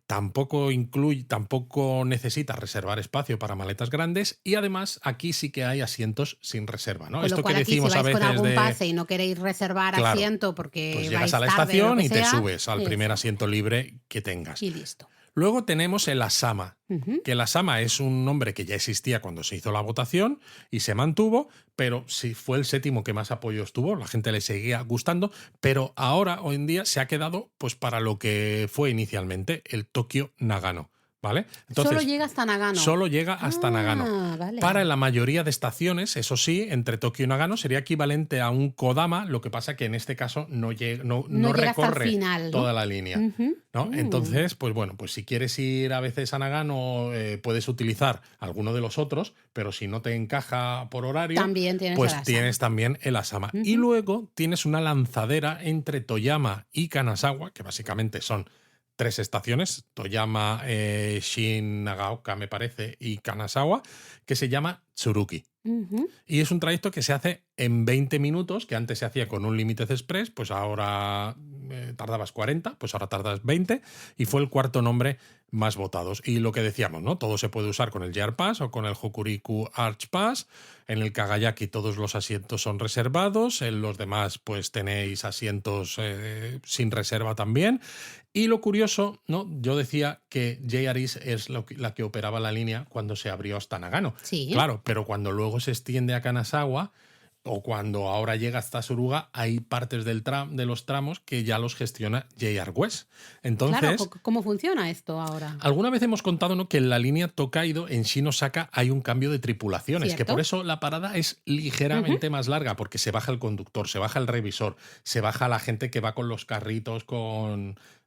tampoco necesita reservar espacio para maletas grandes y además aquí sí que hay asientos sin reserva, ¿no? Con lo Esto cual que aquí si decimos a vais con veces algún de, pase y no queréis reservar claro, asiento porque pues vais llegas a la tarde o lo estación que y te sea, subes al primer eso, asiento libre que tengas. y listo. Luego tenemos el Asama, Ujú. que el Asama es un nombre que ya existía cuando se hizo la votación y se mantuvo, pero sí fue el 7º que más apoyos tuvo, la gente le seguía gustando, pero ahora, hoy en día, se ha quedado pues para lo que fue inicialmente, el Tokio Nagano, ¿vale? Solo Entonces, llega hasta Nagano. solo llega hasta Nagano. Ah, Para vale. la mayoría de estaciones, eso sí, entre Tokio y Nagano sería equivalente a un Kodama, lo que pasa que en este caso No no llega hasta el recorre final, ¿no? toda la línea, Ujú. ¿no? Entonces, pues bueno, pues si quieres ir a veces a Nagano, puedes utilizar alguno de los otros, pero si no te encaja por horario, También tienes el pues tienes Asama. también el Asama. Y Ujú. luego tienes una lanzadera entre Toyama y Kanazawa, que básicamente son 3 estaciones, Toyama, Shin, Nagaoka, me parece, y Kanazawa, que se llama Tsuruki. Ujú. Y es un trayecto que se hace en 20 minutos, que antes se hacía con un Limited Express, pues ahora tardabas 40, pues ahora tardas 20, y fue el 4º nombre más votados. Y lo que decíamos, ¿no? Todo se puede usar con el JR Pass o con el Hokuriku Arch Pass. En el Kagayaki todos los asientos son reservados, en los demás pues tenéis asientos sin reserva también. Y lo curioso, ¿no? Yo decía que JR East es la que operaba la línea cuando se abrió hasta Nagano. Sí. Claro, pero cuando luego se extiende a Kanazawa o cuando ahora llega hasta Suruga, hay partes de los tramos que ya los gestiona JR West. Claro, Entonces, ¿cómo funciona esto ahora? alguna vez hemos contado, ¿no?, que en la línea Tokaido en Shinosaka hay un cambio de tripulaciones, que por ¿Cierto? eso la parada es Ujú. ligeramente más larga, porque se baja el conductor, se baja el revisor, se baja la gente que va con los carritos,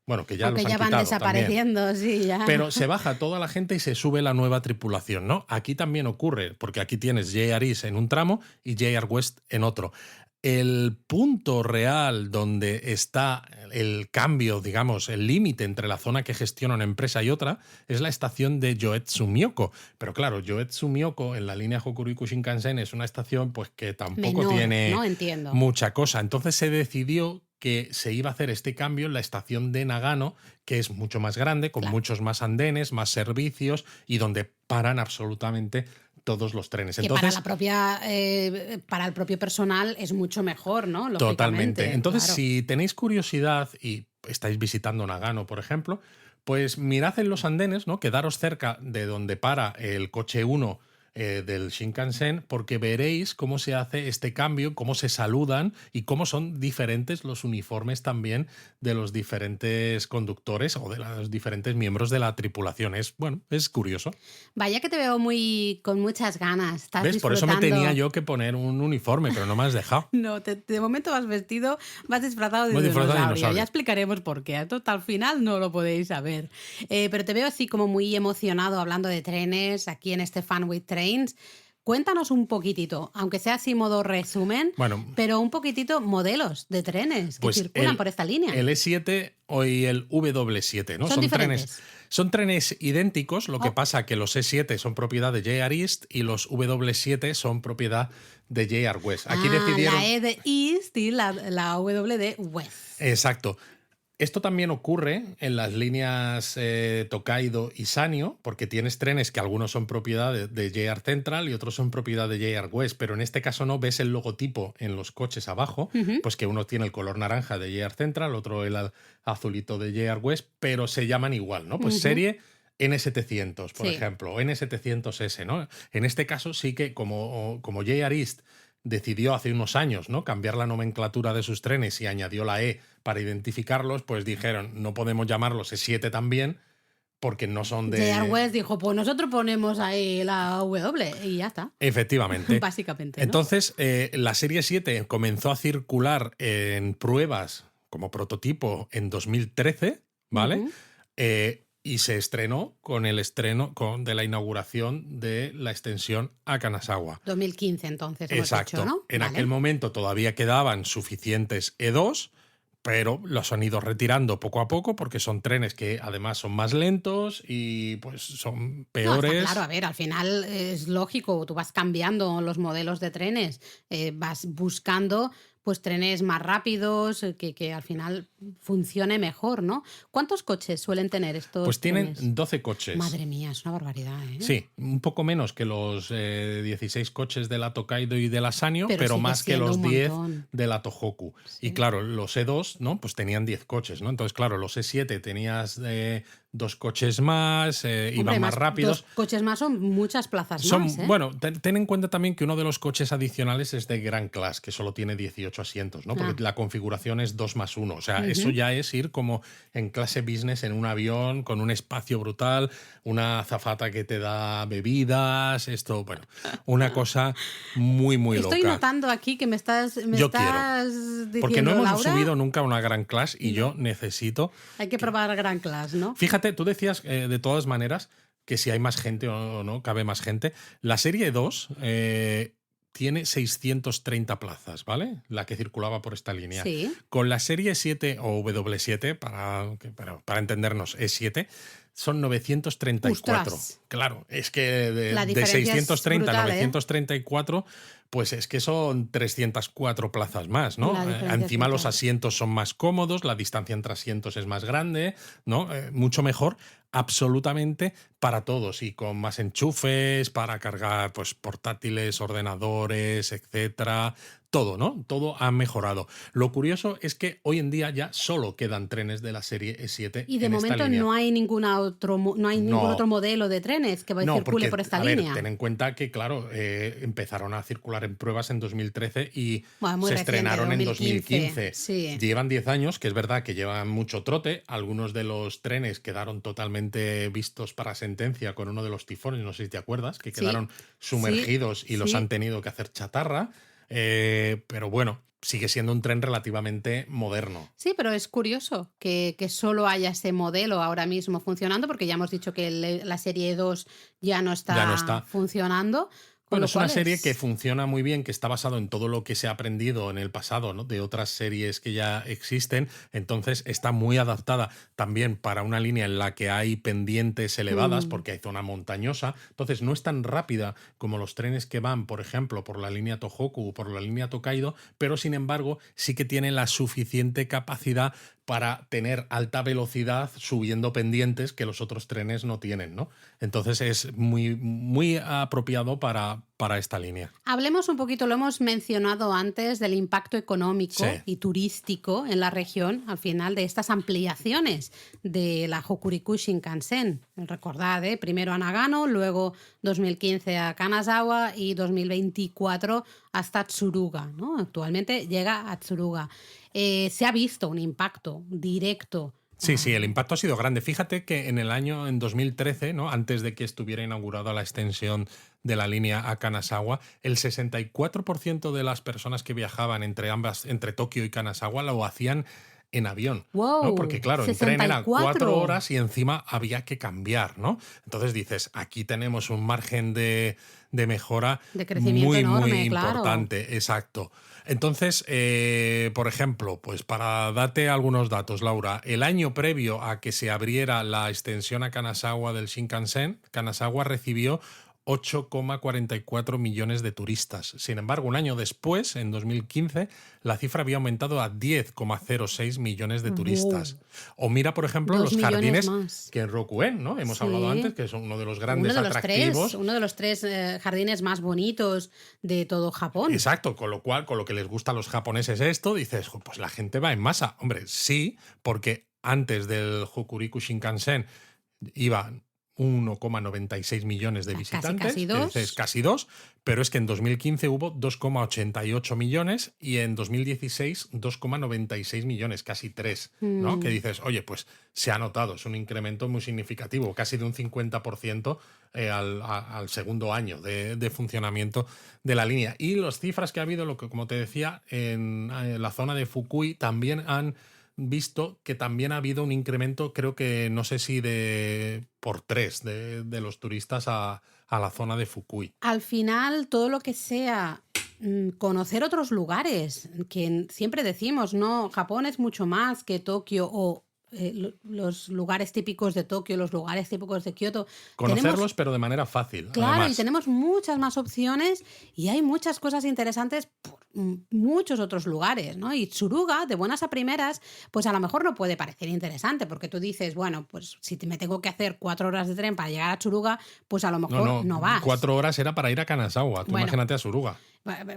bueno, que ya Aunque los han ya van quitado también. desapareciendo, sí, ya. Pero se baja toda la gente y se sube la nueva tripulación, ¿no? Aquí también ocurre, porque aquí tienes JR East en un tramo y JR West en otro. El punto real donde está el cambio, digamos, el límite entre la zona que gestiona una empresa y otra es la estación de Yoetsu-Miyoko. Pero claro, Yoetsu-Miyoko en la línea Hokuriku Shinkansen es una estación pues que tampoco Menor, tiene ¿no? Entiendo. mucha cosa. Entonces se decidió que se iba a hacer este cambio en la estación de Nagano, que es mucho más grande, con Claro. muchos más andenes, más servicios y donde paran absolutamente todos los trenes. Que para Entonces, la propia, para el propio personal es mucho mejor, ¿no? totalmente. Lógicamente, Entonces, claro. si tenéis curiosidad y estáis visitando Nagano, por ejemplo, pues mirad en los andenes, ¿no? Quedaros cerca de donde para el coche 1 del Shinkansen, porque veréis cómo se hace este cambio, cómo se saludan y cómo son diferentes los uniformes también de los diferentes conductores o de los diferentes miembros de la tripulación. Bueno, es curioso. Vaya que te veo con muchas ganas. Estás ¿Ves? Por eso me tenía disfrutando. yo que poner un uniforme, pero no me has dejado. No, de momento vas disfrazado de Muy disfrazado de dinosaurio. Ya dinosaurio. explicaremos por qué. Esto hasta el final no lo podéis saber. Pero te veo así como muy emocionado hablando de trenes aquí en este Fun with Trains. Cuéntanos un poquitito, aunque sea así modo resumen, Bueno, pero un poquitito modelos de trenes que pues circulan por esta línea. el E7 y el W7, ¿no? Son Trenes, diferentes. son trenes idénticos, lo que Oh, pasa que los E7 son propiedad de JR East y los W7 son propiedad de JR West. Aquí la decidieron... E de East y la W de West. Exacto. Esto también ocurre en las líneas Tokaido y Sanyo, porque tienes trenes que algunos son propiedad de JR Central y otros son propiedad de JR West, pero en este caso no ves el logotipo en los coches abajo, Ujú. pues que uno tiene el color naranja de JR Central, otro el azulito de JR West, pero se llaman igual, ¿no? Pues Ujú. serie N700, por Sí. ejemplo, o N700S, ¿no? En este caso sí que como JR East decidió hace unos años, ¿no?, cambiar la nomenclatura de sus trenes y añadió la E para identificarlos, pues dijeron, no podemos llamarlos E7 también porque no son J.R. de... West dijo, pues nosotros ponemos ahí la W y ya está. Efectivamente. Básicamente, ¿no? Entonces, la serie 7 comenzó a circular en pruebas como prototipo en 2013, ¿vale? Ujú. Y se estrenó con el estreno de la inauguración de la extensión a Kanazawa. 2015 entonces hemos dicho, Exacto. ¿no? En Vale. aquel momento todavía quedaban suficientes E2, pero los han ido retirando poco a poco porque son trenes que además son más lentos y pues son No, peores. está claro, a ver, al final es lógico, tú vas cambiando los modelos de trenes, vas buscando pues trenes más rápidos, que al final funcione mejor, ¿no? ¿Cuántos coches suelen tener estos Pues tienen trenes? 12 coches. Madre mía, es una barbaridad, ¿eh? Sí, un poco menos que los 16 coches de la Tokaido y de la Sanyo, pero sigue más que siendo los un 10 montón. de la Tohoku. Y Sí. claro, los E2, ¿no?, pues tenían 10 coches, ¿no? Entonces, claro, los E7 tenías 2 coches más, Hombre, iban más más, rápidos. 2 coches más son muchas plazas más, ¿eh? Bueno, ten en cuenta también que uno de los coches adicionales es de Grand Class, que solo tiene 18 asientos, ¿no? Porque Ah, la configuración es 2+1. O sea, eso ujú. ya es ir como en clase business en un avión, con un espacio brutal, una azafata que te da bebidas, esto, bueno, una cosa muy, muy Estoy loca. notando aquí que me Yo quiero, estás porque no diciendo, hemos Laura, subido nunca a una Grand Class y yo no, necesito hay que que... probar Gran Class, ¿no? Fíjate, tú decías de todas maneras que si hay más gente o no, cabe más gente. La serie 2 tiene 630 plazas, ¿vale? La que circulaba por esta línea. Sí. Con la serie 7 o W7, para entendernos, E7, son 934. Ostras, Claro, es que la de diferencia es 630 a brutal, ¿eh? 934, pues es que son 304 plazas más, ¿no? La diferencia es Encima los brutal. asientos son más cómodos, la distancia entre asientos es más grande, ¿no? Mucho mejor, absolutamente para todos y con más enchufes para cargar pues portátiles, ordenadores, etcétera. Todo, ¿no? Todo ha mejorado. Lo curioso es que hoy en día ya solo quedan trenes de la serie E7 Y de en esta momento línea. no hay no hay ningún otro No, modelo de trenes que no, circule por porque, esta a ver, ten línea. en cuenta que, claro, empezaron a circular en pruebas en 2013 y Bueno, muy se reciente, estrenaron en 2015. 2015. Sí. Llevan 10 años, que es verdad que llevan mucho trote. Algunos de los trenes quedaron totalmente vistos para sentencia con uno de los tifones, no sé si te acuerdas, que Sí, quedaron sí, sumergidos y los han sí. tenido que hacer chatarra. Pero bueno, sigue siendo un tren relativamente moderno. Sí, pero es curioso que solo haya ese modelo ahora mismo funcionando, porque ya hemos dicho que la serie 2 ya no Ya no está está. funcionando, con Bueno, lo es una cual serie que es... funciona muy bien, que está basado en todo lo que se ha aprendido en el pasado, ¿no? De otras series que ya existen. Entonces está muy adaptada también para una línea en la que hay pendientes elevadas, Mm, porque hay zona montañosa. Entonces no es tan rápida como los trenes que van, por ejemplo, por la línea Tohoku o por la línea Tokaido, pero sin embargo sí que tiene la suficiente capacidad para tener alta velocidad subiendo pendientes que los otros trenes no tienen, ¿no? Entonces es muy, muy apropiado para esta línea. Hablemos un poquito, lo hemos mencionado antes, del impacto Sí. económico y turístico en la región al final de estas ampliaciones de la Hokuriku Shinkansen. Recordad, primero a Nagano, luego 2015 a Kanazawa y 2024 hasta Tsuruga, ¿no? Actualmente llega a Tsuruga. Se ha visto un impacto directo. Sí, sí, el impacto ha sido grande. Fíjate que en 2013, ¿no? Antes de que estuviera inaugurada la extensión de la línea a Kanazawa, el 64% de las personas que viajaban entre Tokio y Kanazawa lo hacían en avión, ¿no? Porque ¡Wow! claro, en tren eran 4 ¡64! horas y encima había que cambiar, ¿no? Entonces dices, aquí tenemos un margen de mejora De crecimiento muy, muy enorme, claro. importante, exacto. Entonces, por ejemplo, pues para darte algunos datos, Laura, el año previo a que se abriera la extensión a Kanazawa del Shinkansen, Kanazawa recibió 8,44 millones de turistas. Sin embargo, un año después, en 2015, la cifra había aumentado a 10,06 millones de turistas. ¡Wow! O mira, por ejemplo, 2 los millones jardines más. que en Rokuen, ¿no? Hemos hablado antes, Sí. que son uno de los grandes atractivos. Uno de los tres jardines más bonitos de todo Japón. Exacto, con lo cual, con lo que les gusta a los japoneses esto, dices, "Jo, pues la gente va en masa". Hombre, sí, porque antes del Hokuriku Shinkansen iban 1,96 millones de Casi, casi visitantes, que dices dos. casi dos, pero es que en 2015 hubo 2,88 millones y en 2016 2,96 millones, casi tres, ¿no? Que Mm. dices, oye, pues se ha notado, es un incremento muy significativo, casi de un 50% al segundo año de funcionamiento de la línea. Y las cifras que ha habido, lo que, como te decía, en la zona de Fukui también han visto que también ha habido un incremento, creo que no sé si por 3 de los turistas a la zona de Fukui. Al final, todo lo que sea conocer otros lugares, que siempre decimos, ¿no? Japón es mucho más que Tokio o los lugares típicos de Tokio, los lugares típicos de Kioto. Tenemos, Conocerlos, pero de manera fácil, claro, y además. tenemos muchas más opciones y hay muchas cosas interesantes muchos otros lugares, ¿no? Y Tsuruga, de buenas a primeras, pues a lo mejor no puede parecer interesante, porque tú dices, bueno, pues si me tengo que hacer 4 horas de tren para llegar a Tsuruga, pues a lo mejor No, no vas. 4 horas era para ir a Kanazawa. Tú Bueno, imagínate a Suruga.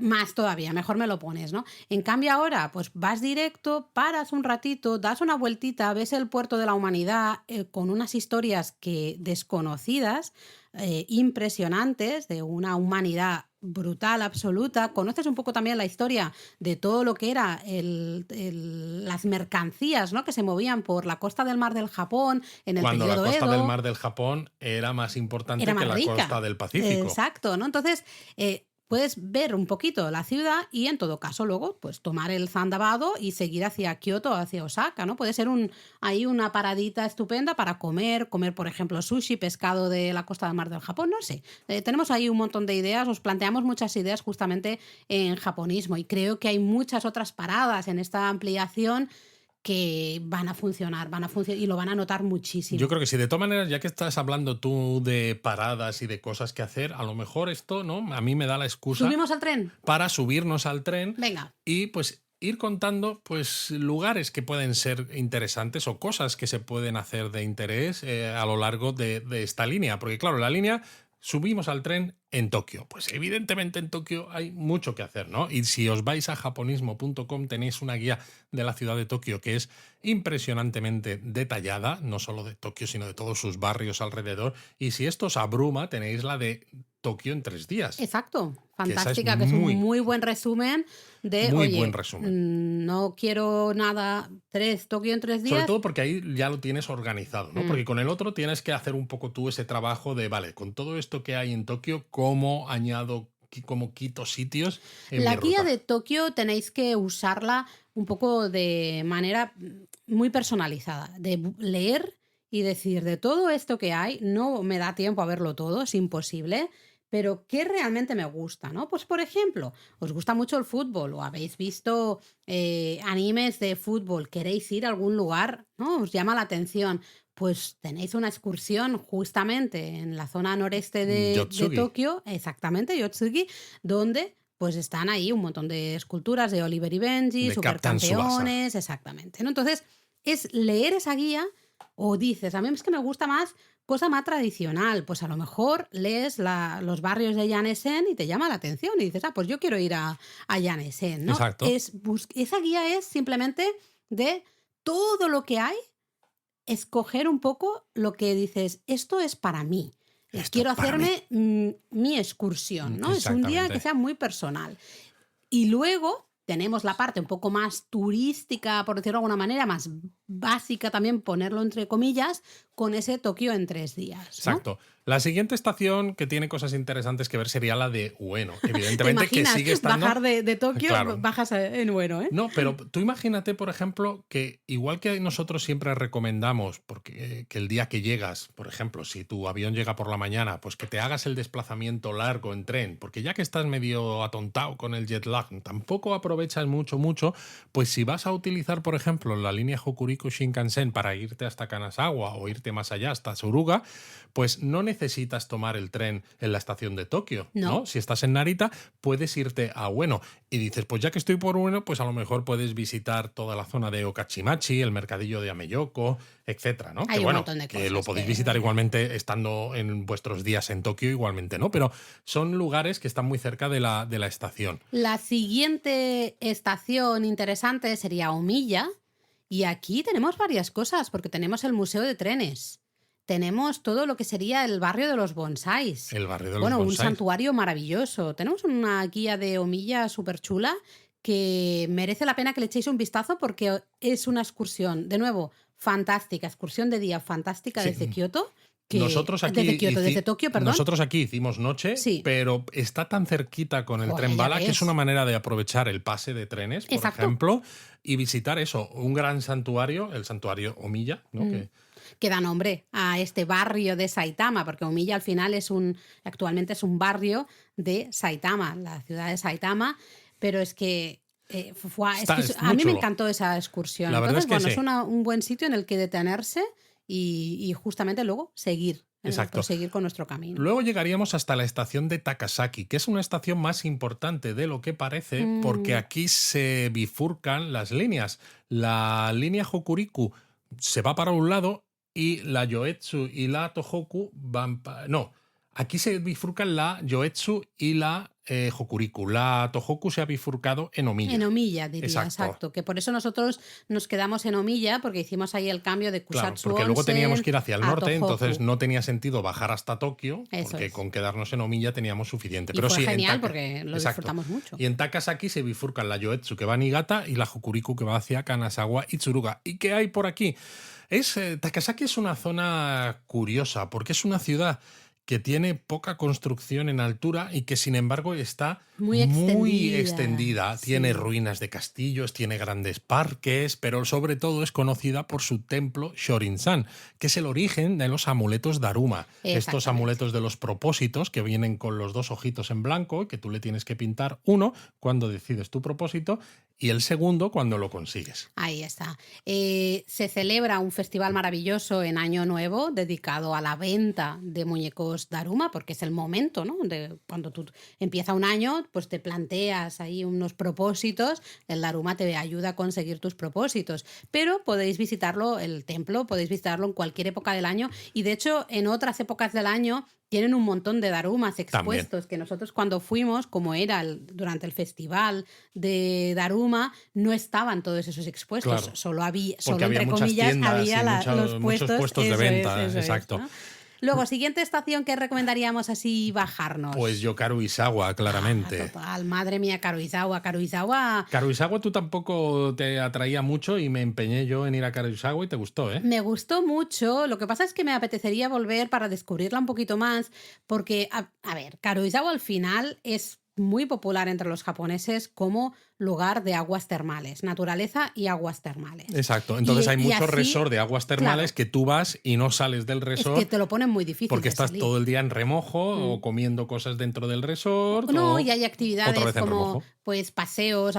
más todavía, mejor me lo pones, ¿no? En cambio ahora, pues vas directo, paras un ratito, das una vueltita, ves el puerto de la humanidad con unas historias desconocidas, impresionantes, de una humanidad brutal, absoluta. Conoces un poco también la historia de todo lo que era las mercancías, ¿no? Que se movían por la costa del mar del Japón en el Cuando la periodo costa del Edo. mar del Japón era más importante Era que más la rica. costa del Pacífico. Exacto, ¿no? Entonces, puedes ver un poquito la ciudad y en todo caso luego pues tomar el Zandabado y seguir hacia Kioto, hacia Osaka, ¿no? Puede ser ahí una paradita estupenda para comer, por ejemplo, sushi, pescado de la costa del mar del Japón, no sé. Tenemos ahí un montón de ideas, os planteamos muchas ideas justamente en japonismo y creo que hay muchas otras paradas en esta ampliación que van a funcionar y lo van a notar muchísimo. Yo creo que sí. De todas maneras, ya que estás hablando tú de paradas y de cosas que hacer, a lo mejor esto, ¿no? A mí me da la excusa. ¿Subimos al tren? Para subirnos al tren. Venga. Y pues ir contando pues lugares que pueden ser interesantes o cosas que se pueden hacer de interés a lo largo de esta línea. Porque claro, la línea subimos al tren en Tokio. Pues evidentemente en Tokio hay mucho que hacer, ¿no? Y si os vais a japonismo.com tenéis una guía de la ciudad de Tokio que es impresionantemente detallada, no solo de Tokio, sino de todos sus barrios alrededor. Y si esto os abruma, tenéis la de Tokio en 3 días. Exacto, fantástica, que es un muy buen resumen de, muy oye, buen resumen. No quiero nada, Tokio en 3 días. Sobre todo porque ahí ya lo tienes organizado, ¿no? Porque con el otro tienes que hacer un poco tú ese trabajo de, vale, con todo esto que hay en Tokio, ¿cómo añado, cómo quito sitios en La mi guía ruta? de Tokio tenéis que usarla un poco de manera muy personalizada, de leer y decir, de todo esto que hay, no me da tiempo a verlo todo, es imposible, pero ¿qué realmente me gusta? ¿No? Pues por ejemplo, os gusta mucho el fútbol o habéis visto animes de fútbol, queréis ir a algún lugar, ¿no? Os llama la atención. Pues tenéis una excursión justamente en la zona noreste de Tokio, exactamente, Yotsugi, donde pues están ahí un montón de esculturas de Oliver y Benji, supercampeones, exactamente, ¿no? Entonces, es leer esa guía o dices, a mí es que me gusta más cosa más tradicional, pues a lo mejor lees los barrios de Yanesen y te llama la atención y dices, pues yo quiero ir a Yanesen, ¿no? Exacto. Esa guía es simplemente de todo lo que hay, escoger un poco lo que dices, esto es para mí. Quiero hacerme mi excursión, ¿no? Es un día que sea muy personal. Y luego tenemos la parte un poco más turística, por decirlo de alguna manera, más básica también, ponerlo entre comillas, con ese Tokio en 3 días, ¿no? Exacto. La siguiente estación que tiene cosas interesantes que ver sería la de Ueno. Evidentemente que sigue estando... bajar de Tokio, claro. Bajas en Ueno, ¿eh? No, pero tú imagínate, por ejemplo, que igual que nosotros siempre recomendamos porque que el día que llegas, por ejemplo, si tu avión llega por la mañana, pues que te hagas el desplazamiento largo en tren, porque ya que estás medio atontado con el jet lag, tampoco aprovechas mucho, pues si vas a utilizar, por ejemplo, la línea Hokuriku Shinkansen para irte hasta Kanazawa o irte más allá hasta Suruga, pues no necesitas tomar el tren en la estación de Tokio, ¿no? Si estás en Narita, puedes irte a Ueno. Y dices, pues ya que estoy por Ueno, pues a lo mejor puedes visitar toda la zona de Okachimachi, el mercadillo de Ameyoko, etcétera, ¿no? Hay que bueno, un montón de cosas que lo podéis visitar igualmente estando en vuestros días en Tokio, igualmente, ¿no? Pero son lugares que están muy cerca de la estación. La siguiente estación interesante sería Omiya. Y aquí tenemos varias cosas, porque tenemos el Museo de Trenes. Tenemos todo lo que sería el barrio de los bonsáis. El barrio de los bonsáis. Un santuario maravilloso. Tenemos una guía de Omiya súper chula que merece la pena que le echéis un vistazo porque es una excursión, de nuevo, fantástica. Excursión de día fantástica desde Kioto. Desde Tokio, perdón. Nosotros aquí hicimos noche, pero está tan cerquita con el tren bala que es una manera de aprovechar el pase de trenes, por ejemplo, y visitar eso, un gran santuario, el santuario Omiya, ¿no? Que da nombre a este barrio de Saitama, porque Omiya al final actualmente es un barrio de Saitama, la ciudad de Saitama, pero es que a mí me encantó esa excursión. La verdad es que es un buen sitio en el que detenerse y justamente luego seguir Exacto. proseguir con nuestro camino. Luego llegaríamos hasta la estación de Takasaki, que es una estación más importante de lo que parece, porque aquí se bifurcan las líneas. La línea Hokuriku se va para un lado y la Yoetsu y la Tohoku van para... No, aquí se bifurcan la Yoetsu y la Hokuriku. La Tohoku se ha bifurcado en Omiya. En Omiya, diría, exacto. Que por eso nosotros nos quedamos en Omiya, porque hicimos ahí el cambio de Claro, Kusatsu porque luego Onsen teníamos que ir hacia el a norte, Tohoku. entonces no tenía sentido bajar hasta Tokio, Eso porque es. con quedarnos en Omiya teníamos suficiente. Y Pero fue sí, genial porque lo disfrutamos mucho. Y en Takasaki se bifurcan la Yoetsu que va a Niigata y la Hokuriku que va hacia Kanazawa y Tsuruga. ¿Y qué hay por aquí? Takasaki es una zona curiosa porque es una ciudad que tiene poca construcción en altura y que sin embargo está Muy extendida. sí. Tiene ruinas de castillos, tiene grandes parques, pero sobre todo es conocida por su templo Shorin-san, que es el origen de los amuletos Daruma. Estos amuletos de los propósitos que vienen con los dos ojitos en blanco y que tú le tienes que pintar uno cuando decides tu propósito y el segundo cuando lo consigues. Ahí está. Se celebra un festival maravilloso en Año Nuevo dedicado a la venta de muñecos Daruma, porque es el momento, ¿no? De cuando tú empieza un año, pues te planteas ahí unos propósitos, el Daruma te ayuda a conseguir tus propósitos, pero podéis visitarlo, el templo, podéis visitarlo en cualquier época del año y de hecho en otras épocas del año tienen un montón de Darumas expuestos. También. Que nosotros cuando fuimos, como era durante el festival de Daruma, no estaban todos esos expuestos. Claro, solo entre comillas, había muchos puestos de venta. Eso exacto. Es, ¿no? Luego, siguiente estación que recomendaríamos así bajarnos. Pues yo Karuizawa, claramente. Total, madre mía, Karuizawa. Karuizawa tú tampoco te atraía mucho y me empeñé yo en ir a Karuizawa y te gustó, ¿eh? Me gustó mucho, lo que pasa es que me apetecería volver para descubrirla un poquito más, porque, a ver, Karuizawa al final es muy popular entre los japoneses como lugar de aguas termales, naturaleza y aguas termales. Exacto, entonces hay muchos así, resort de aguas termales, claro, que tú vas y no sales del resort. Es que te lo ponen muy difícil. Porque estás salir todo el día en remojo o comiendo cosas dentro del resort. No, y hay actividades como pues paseos,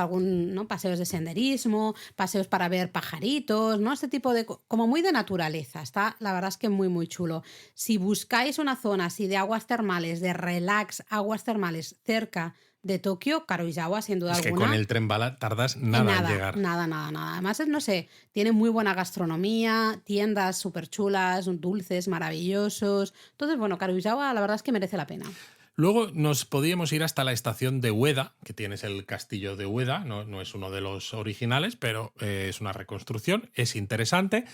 paseos de senderismo, paseos para ver pajaritos, ¿no? Este tipo de como muy de naturaleza. Está, la verdad es que muy, muy chulo. Si buscáis una zona así de aguas termales, de relax, aguas termales cerca de Tokio, Karuizawa, sin duda alguna. Es que con el tren bala tardas nada en llegar. Nada. Además, no sé, tiene muy buena gastronomía, tiendas súper chulas, dulces maravillosos. Entonces, bueno, Karuizawa la verdad es que merece la pena. Luego nos podíamos ir hasta la estación de Ueda, que tienes el castillo de Ueda, no es uno de los originales, pero es una reconstrucción, es interesante.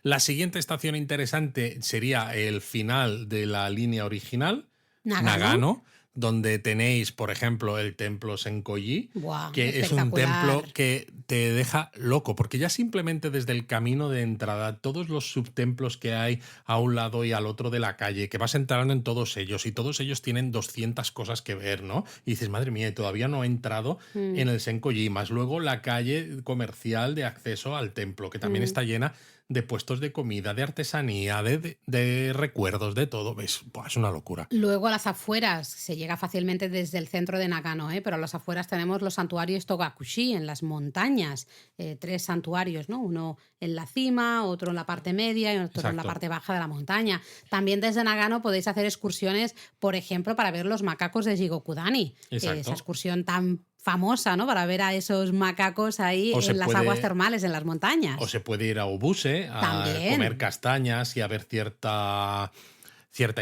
La siguiente estación interesante sería el final de la línea original, Nagano, donde tenéis, por ejemplo, el templo Senkoji, que es un templo que te deja loco, porque ya simplemente desde el camino de entrada, todos los subtemplos que hay a un lado y al otro de la calle, que vas entrando en todos ellos, y todos ellos tienen 200 cosas que ver, ¿no? Y dices, madre mía, y todavía no he entrado en el Senkoji, más luego la calle comercial de acceso al templo, que también está llena de puestos de comida, de artesanía, de recuerdos, de todo. ¿Ves? Buah, es una locura. Luego a las afueras se llega fácilmente desde el centro de Nagano, pero a las afueras tenemos los santuarios Togakushi en las montañas. 3 santuarios, ¿no? Uno en la cima, otro en la parte media y otro en la parte baja de la montaña. También desde Nagano podéis hacer excursiones, por ejemplo, para ver los macacos de Jigokudani. Esa excursión tan famosa, ¿no? Para ver a esos macacos ahí en las aguas termales, en las montañas. O se puede ir a Obuse a comer castañas y a ver cierta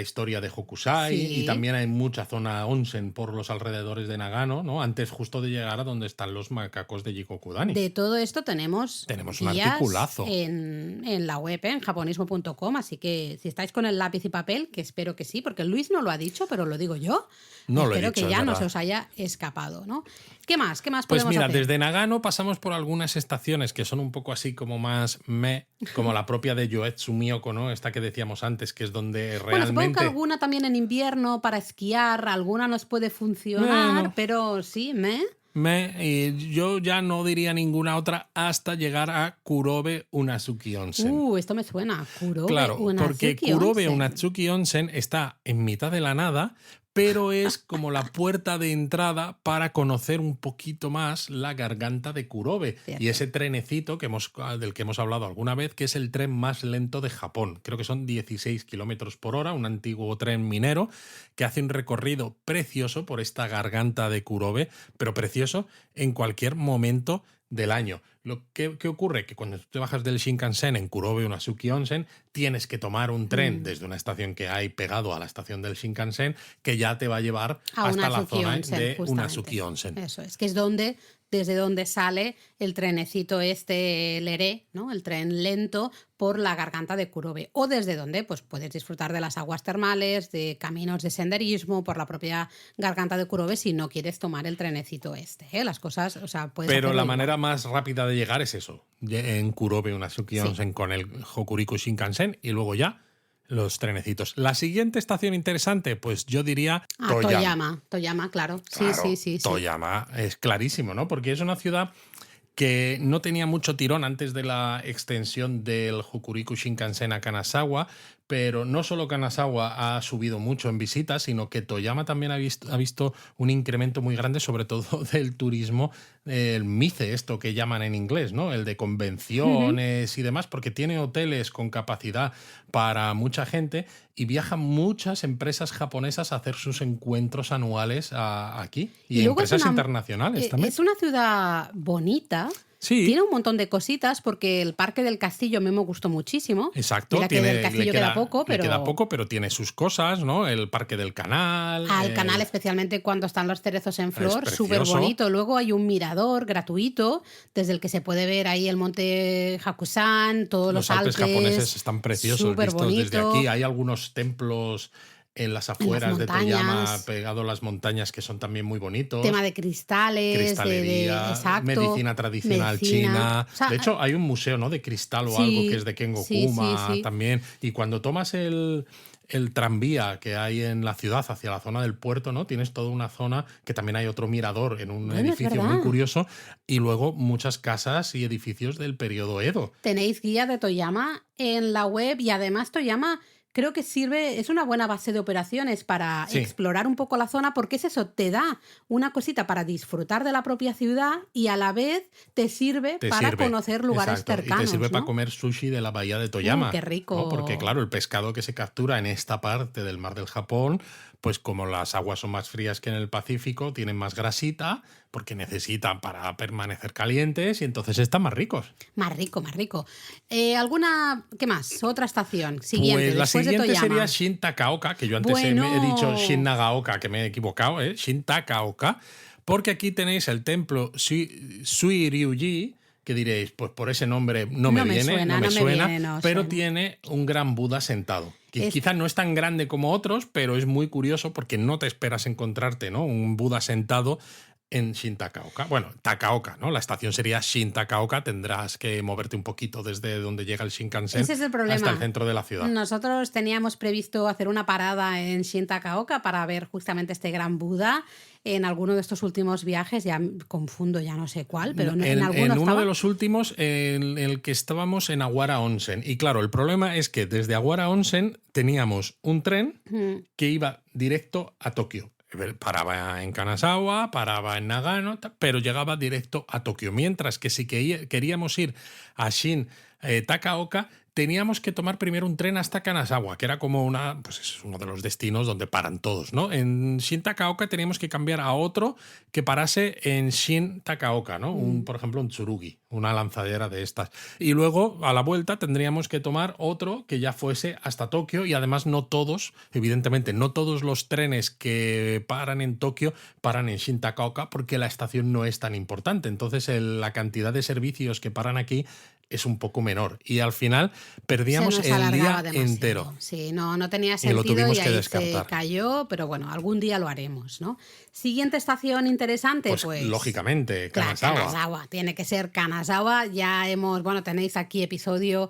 historia de Hokusai, y también hay mucha zona onsen por los alrededores de Nagano, ¿no? Antes justo de llegar a donde están los macacos de Jigokudani. De todo esto tenemos un articulazo en la web, en japonismo.com, así que si estáis con el lápiz y papel, que espero que sí, porque Luis no lo ha dicho, pero lo digo yo. No lo he dicho, espero que ya no se os haya escapado, ¿no? ¿Qué más? Pues podemos mira, hacer? desde Nagano pasamos por algunas estaciones que son un poco así como más como la propia de Yoetsu Miyoko, ¿no? Esta que decíamos antes, que es donde realmente... Bueno, supongo que alguna también en invierno para esquiar, alguna nos puede funcionar, pero sí, yo ya no diría ninguna otra hasta llegar a Kurobe Unazuki Onsen. Esto me suena. Kurobe claro, Unazuki porque Kurobe Onsen. Unazuki Onsen está en mitad de la nada, pero es como la puerta de entrada para conocer un poquito más la garganta de Kurobe y Cierto. ese trenecito del que hemos hablado alguna vez, que es el tren más lento de Japón. Creo que son 16 kilómetros por hora, un antiguo tren minero que hace un recorrido precioso por esta garganta de Kurobe, pero precioso en cualquier momento del año. ¿Qué ocurre? Que cuando tú te bajas del Shinkansen en Kurobe Unasuki Onsen, tienes que tomar un tren desde una estación que hay pegado a la estación del Shinkansen que ya te va a llevar A hasta la Unasuki zona Onsen, de justamente. Unasuki Onsen. Eso es, que es desde donde sale el trenecito el ERE, ¿no? El tren lento por la garganta de Kurobe. O desde donde pues puedes disfrutar de las aguas termales, de caminos de senderismo por la propia garganta de Kurobe si no quieres tomar el trenecito ¿eh? Las cosas, o sea, puedes Pero hacerlo la igual. manera más rápida de llegar es eso, en Kurobe Unasuki Sí. Onsen con el Hokuriku Shinkansen y luego ya los trenecitos. La siguiente estación interesante, pues yo diría Toyama. Toyama, claro. Claro, Sí. Toyama es clarísimo, ¿no? Porque es una ciudad que no tenía mucho tirón antes de la extensión del Hokuriku Shinkansen a Kanazawa, pero no solo Kanazawa ha subido mucho en visitas, sino que Toyama también ha visto un incremento muy grande, sobre todo del turismo, el MICE, esto que llaman en inglés, ¿no? El de convenciones y demás, porque tiene hoteles con capacidad para mucha gente y viajan muchas empresas japonesas a hacer sus encuentros anuales aquí y luego empresas internacionales también. Es una ciudad bonita. Sí. Tiene un montón de cositas porque el Parque del Castillo a mí me gustó muchísimo. Exacto. Mira que del Castillo queda poco, pero... Le queda poco, pero tiene sus cosas, ¿no? El Parque del Canal. El canal, especialmente cuando están los cerezos en flor, súper precioso. bonito. Luego hay un mirador gratuito desde el que se puede ver ahí el monte Hakusan, todos los Alpes japoneses están preciosos vistos desde aquí. Hay algunos templos en las afueras de Toyama, pegado a las montañas, que son también muy bonitos. Tema de cristales, cristalería, exacto, medicina tradicional china. O sea, de hecho, hay un museo, ¿no?, de cristal o algo que es de Kengokuma también. Y cuando tomas el tranvía que hay en la ciudad hacia la zona del puerto, ¿no? Tienes toda una zona que también hay otro mirador en un edificio muy curioso y luego muchas casas y edificios del periodo Edo. Tenéis guía de Toyama en la web y además Toyama creo que es una buena base de operaciones para explorar un poco la zona, porque es eso, te da una cosita para disfrutar de la propia ciudad y a la vez te sirve para conocer lugares cercanos. Y te sirve, ¿no?, para comer sushi de la bahía de Toyama. ¡Qué rico! ¿No? Porque claro, el pescado que se captura en esta parte del mar del Japón, pues como las aguas son más frías que en el Pacífico, tienen más grasita, porque necesitan para permanecer calientes y entonces están más ricos. Más rico. ¿Alguna, qué más? Otra estación siguiente. Pues la siguiente sería Shin Shin Takaoka, que yo antes he dicho Shin Nagaoka, que me he equivocado, Shin Takaoka, porque aquí tenéis el templo Sui Ryuji, que diréis, pues por ese nombre no me suena, pero tiene un gran Buda sentado. Quizás no es tan grande como otros, pero es muy curioso porque no te esperas encontrarte, ¿no?, un Buda sentado en Shin Takaoka. Bueno, Takaoka, ¿no? La estación sería Shin Takaoka. Tendrás que moverte un poquito desde donde llega el Shinkansen. Ese es el problema. Hasta el centro de la ciudad. Nosotros teníamos previsto hacer una parada en Shin Takaoka para ver justamente este gran Buda. En alguno de estos últimos viajes, ya confundo, ya no sé cuál, pero en alguno uno de los últimos, en el que estábamos en Aguara Onsen. Y claro, el problema es que desde Aguara Onsen teníamos un tren que iba directo a Tokio. Paraba en Kanazawa, paraba en Nagano, pero llegaba directo a Tokio. Mientras que si queríamos ir a Shin Takaoka, teníamos que tomar primero un tren hasta Kanazawa, que era como pues es uno de los destinos donde paran todos, ¿no? En Shin Takaoka teníamos que cambiar a otro que parase en Shin Takaoka, ¿no? Por ejemplo, un Tsurugi, una lanzadera de estas. Y luego, a la vuelta, tendríamos que tomar otro que ya fuese hasta Tokio, y además evidentemente, no todos los trenes que paran en Tokio paran en Shin Takaoka, porque la estación no es tan importante. Entonces, la cantidad de servicios que paran aquí es un poco menor. Y al final perdíamos el día entero. Sí, no tenía sentido y lo tuvimos y que ahí descartar. Se cayó, pero bueno, algún día lo haremos, ¿no? Siguiente estación interesante, pues lógicamente, Kanazawa. Kanazawa, tiene que ser Kanazawa. Ya tenéis aquí episodio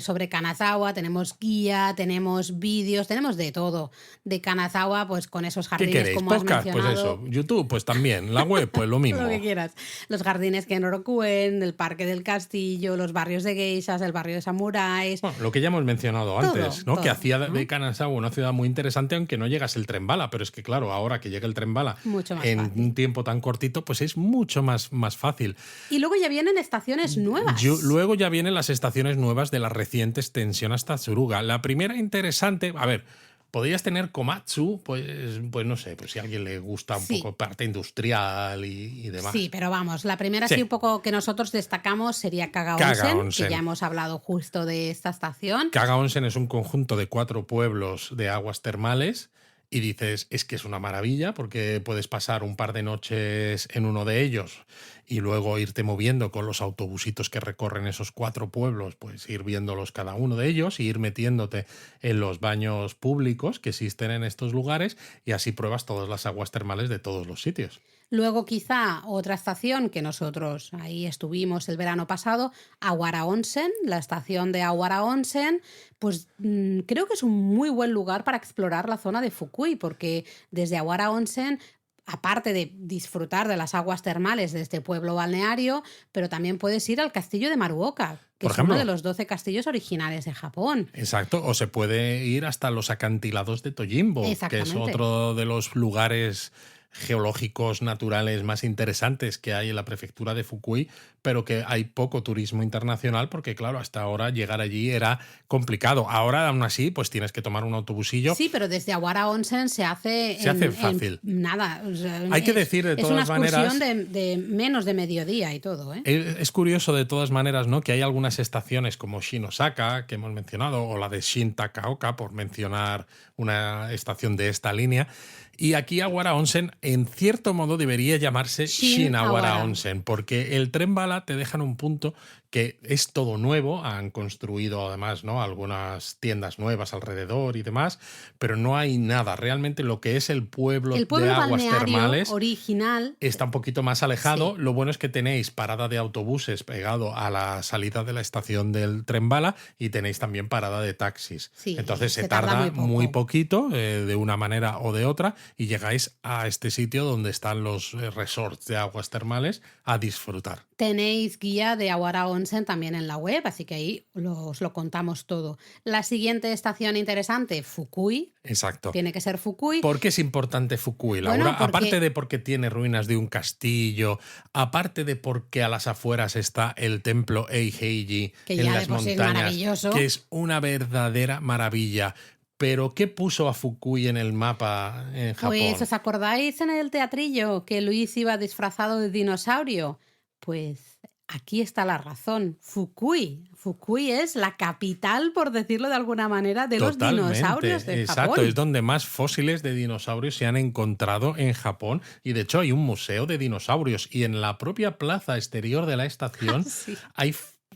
sobre Kanazawa, tenemos guía, tenemos vídeos, tenemos de todo. De Kanazawa, pues con esos ¿Qué jardines queréis? como has ¿Podcast? Pues mencionado. eso. YouTube, pues también. La web, pues lo Lo que mismo. quieras. Los jardines que en Orokuen, el parque del castillo, los barrios de geishas, el barrio de samuráis. Bueno, lo que ya hemos mencionado antes, ¿no? Que hacía ¿no? de Kanazawa una ciudad muy interesante, aunque no llegase el tren bala. Pero es que, claro, ahora que llega el tren bala Mucho más en fácil. un tiempo tan cortito, pues es mucho más fácil. Y luego ya vienen estaciones nuevas. Luego ya vienen las estaciones nuevas de la reciente extensión hasta Tsuruga. La primera interesante, a ver, podrías tener Komatsu, pues no sé, pues si a alguien le gusta un poco parte industrial y demás. Sí, pero vamos, la primera sí un poco que nosotros destacamos sería Kaga Onsen, que ya hemos hablado justo de esta estación. Kaga Onsen es un conjunto de 4 pueblos de aguas termales. Y dices, es que es una maravilla porque puedes pasar un par de noches en uno de ellos y luego irte moviendo con los autobusitos que recorren esos 4 pueblos, pues ir viéndolos cada uno de ellos y ir metiéndote en los baños públicos que existen en estos lugares y así pruebas todas las aguas termales de todos los sitios. Luego quizá otra estación que nosotros ahí estuvimos el verano pasado, Awara Onsen, la estación de Awara Onsen, pues creo que es un muy buen lugar para explorar la zona de Fukui, porque desde Awara Onsen, aparte de disfrutar de las aguas termales de este pueblo balneario, pero también puedes ir al castillo de Maruoka, que es uno de los 12 castillos originales de Japón. Exacto, o se puede ir hasta los acantilados de Tojimbo, que es otro de los lugares geológicos naturales más interesantes que hay en la prefectura de Fukui, pero que hay poco turismo internacional porque, claro, hasta ahora llegar allí era complicado. Ahora, aún así, pues tienes que tomar un autobusillo. Sí, pero desde Awara Onsen se hace fácil. Nada. O sea, hay que decir, de todas maneras... Es una excursión de menos de mediodía y todo, ¿eh? Es curioso, de todas maneras, ¿no?, que hay algunas estaciones como Shinosaka, que hemos mencionado, o la de Shin Takaoka, por mencionar una estación de esta línea. Y aquí Awara Onsen, en cierto modo, debería llamarse Shin Awara Onsen, porque el tren bala te deja en un punto que es todo nuevo. Han construido además, ¿no?, algunas tiendas nuevas alrededor y demás, pero no hay nada. Realmente lo que es el pueblo de aguas termales original está un poquito más alejado. Sí. Lo bueno es que tenéis parada de autobuses pegado a la salida de la estación del tren bala y tenéis también parada de taxis. Sí, entonces se tarda muy poquito, de una manera o de otra, y llegáis a este sitio donde están los resorts de aguas termales a disfrutar. Tenéis guía de Awara Onsen también en la web, así que ahí os lo contamos todo. La siguiente estación interesante, Fukui. Exacto. Tiene que ser Fukui. ¿Por qué es importante Fukui, Laura? Bueno, aparte de porque tiene ruinas de un castillo, aparte de porque a las afueras está el templo Eiheiji en las montañas, que es una verdadera maravilla. ¿Pero qué puso a Fukui en el mapa en Japón? Pues, ¿os acordáis en el teatrillo que Luis iba disfrazado de dinosaurio? Pues aquí está la razón. Fukui. Fukui es la capital, por decirlo de alguna manera, de los dinosaurios de Japón. Exacto, es donde más fósiles de dinosaurios se han encontrado en Japón. Y de hecho hay un museo de dinosaurios. Y en la propia plaza exterior de la estación sí. hay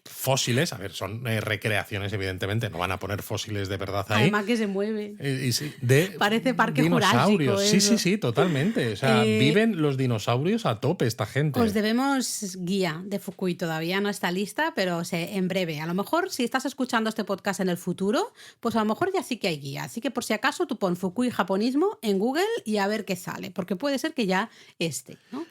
fósiles, a ver, son recreaciones, evidentemente, no van a poner fósiles de verdad ahí. Además que se mueve. Parece parque dinosaurios. jurásico. Sí, totalmente. O sea, viven los dinosaurios a tope esta gente. Os debemos guía de Fukui, todavía no está lista, pero en breve. A lo mejor, si estás escuchando este podcast en el futuro, pues a lo mejor ya sí que hay guía. Así que por si acaso tú pon Fukui japonismo en Google y a ver qué sale, porque puede ser que ya esté, ¿no?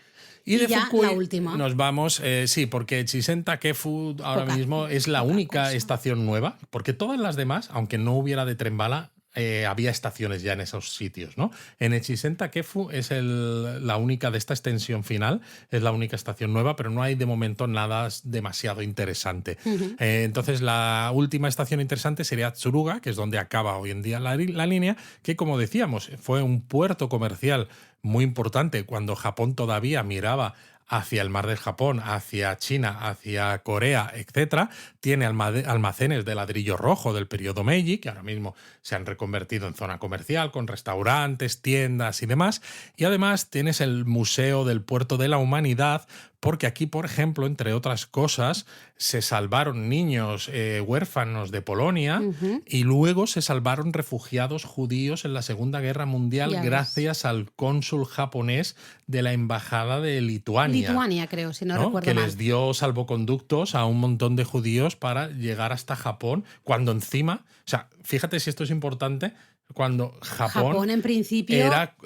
Y de ya Fukui la última. Nos vamos, sí, porque Chisen Takefu ahora mismo es la única estación nueva, porque todas las demás, aunque no hubiera de tren bala, había estaciones ya en esos sitios, ¿no? En Echizen Takefu es la única de esta extensión final, es la única estación nueva, pero no hay de momento nada demasiado interesante. Uh-huh. Entonces la última estación interesante sería Tsuruga, que es donde acaba hoy en día la línea, que como decíamos, fue un puerto comercial muy importante cuando Japón todavía miraba hacia el mar del Japón, hacia China, hacia Corea, etc. Tiene almacenes de ladrillo rojo del periodo Meiji, que ahora mismo se han reconvertido en zona comercial, con restaurantes, tiendas y demás. Y además tienes el Museo del Puerto de la Humanidad, porque aquí, por ejemplo, entre otras cosas, se salvaron niños huérfanos de Polonia y luego se salvaron refugiados judíos en la Segunda Guerra Mundial gracias al cónsul japonés de la Embajada de Lituania. Lituania, creo, si no recuerdo que mal. les dio salvoconductos a un montón de judíos para llegar hasta Japón, cuando encima, o sea, fíjate si esto es importante, cuando Japón en principio era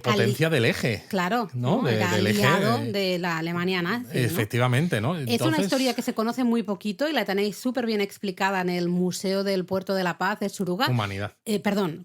potencia del eje. Claro, ¿no? Era del aliado eje, de la Alemania nazi. Efectivamente, ¿no? Es una historia que se conoce muy poquito y la tenéis súper bien explicada en el Museo del Puerto de la Paz de Suruga. Humanidad.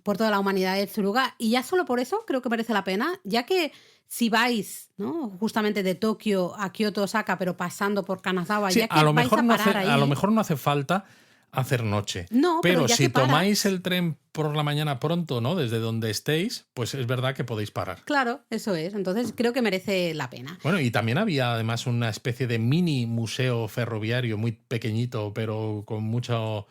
Puerto de la Humanidad de Suruga. Y ya solo por eso creo que merece la pena, ya que si vais, ¿no?, justamente de Tokio a Kioto, Osaka, pero pasando por Kanazawa, sí, ya que a lo vais mejor a parar ahí... A lo mejor no hace falta hacer noche. No, pero ya si que paras... tomáis el tren por la mañana pronto, ¿no?, desde donde estéis, pues es verdad que podéis parar. Claro, eso es. Entonces creo que merece la pena. Bueno, y también había además una especie de mini museo ferroviario muy pequeñito, pero con mucho...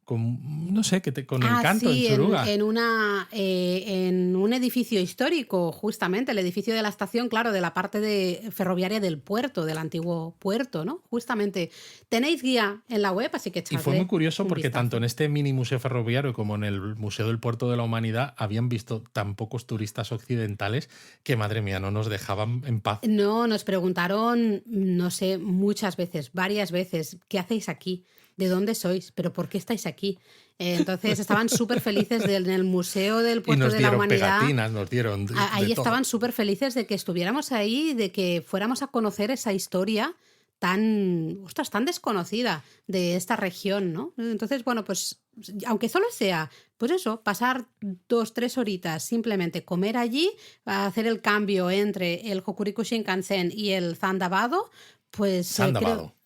no sé, con encanto sí, en Suruga. En un edificio histórico, justamente, el edificio de la estación, claro, de la parte ferroviaria del puerto, del antiguo puerto, ¿no? Justamente. Tenéis guía en la web, así que echadle. Y fue muy curioso porque vistazo. Tanto en este mini museo ferroviario como en el Museo del Puerto de la Humanidad habían visto tan pocos turistas occidentales que, madre mía, no nos dejaban en paz. No, nos preguntaron, no sé, muchas veces, varias veces, ¿qué hacéis aquí? ¿De dónde sois? ¿Pero por qué estáis aquí? Entonces estaban súper felices en el Museo del Puerto de la Humanidad. Pegatinas, nos dieron ahí estaban súper felices de que estuviéramos ahí, de que fuéramos a conocer esa historia tan desconocida de esta región, ¿no? Entonces, bueno, pues aunque solo sea, pues eso, pasar 2-3 horitas, simplemente comer allí, hacer el cambio entre el Hokuriku Shinkansen y el Zandabado, pues...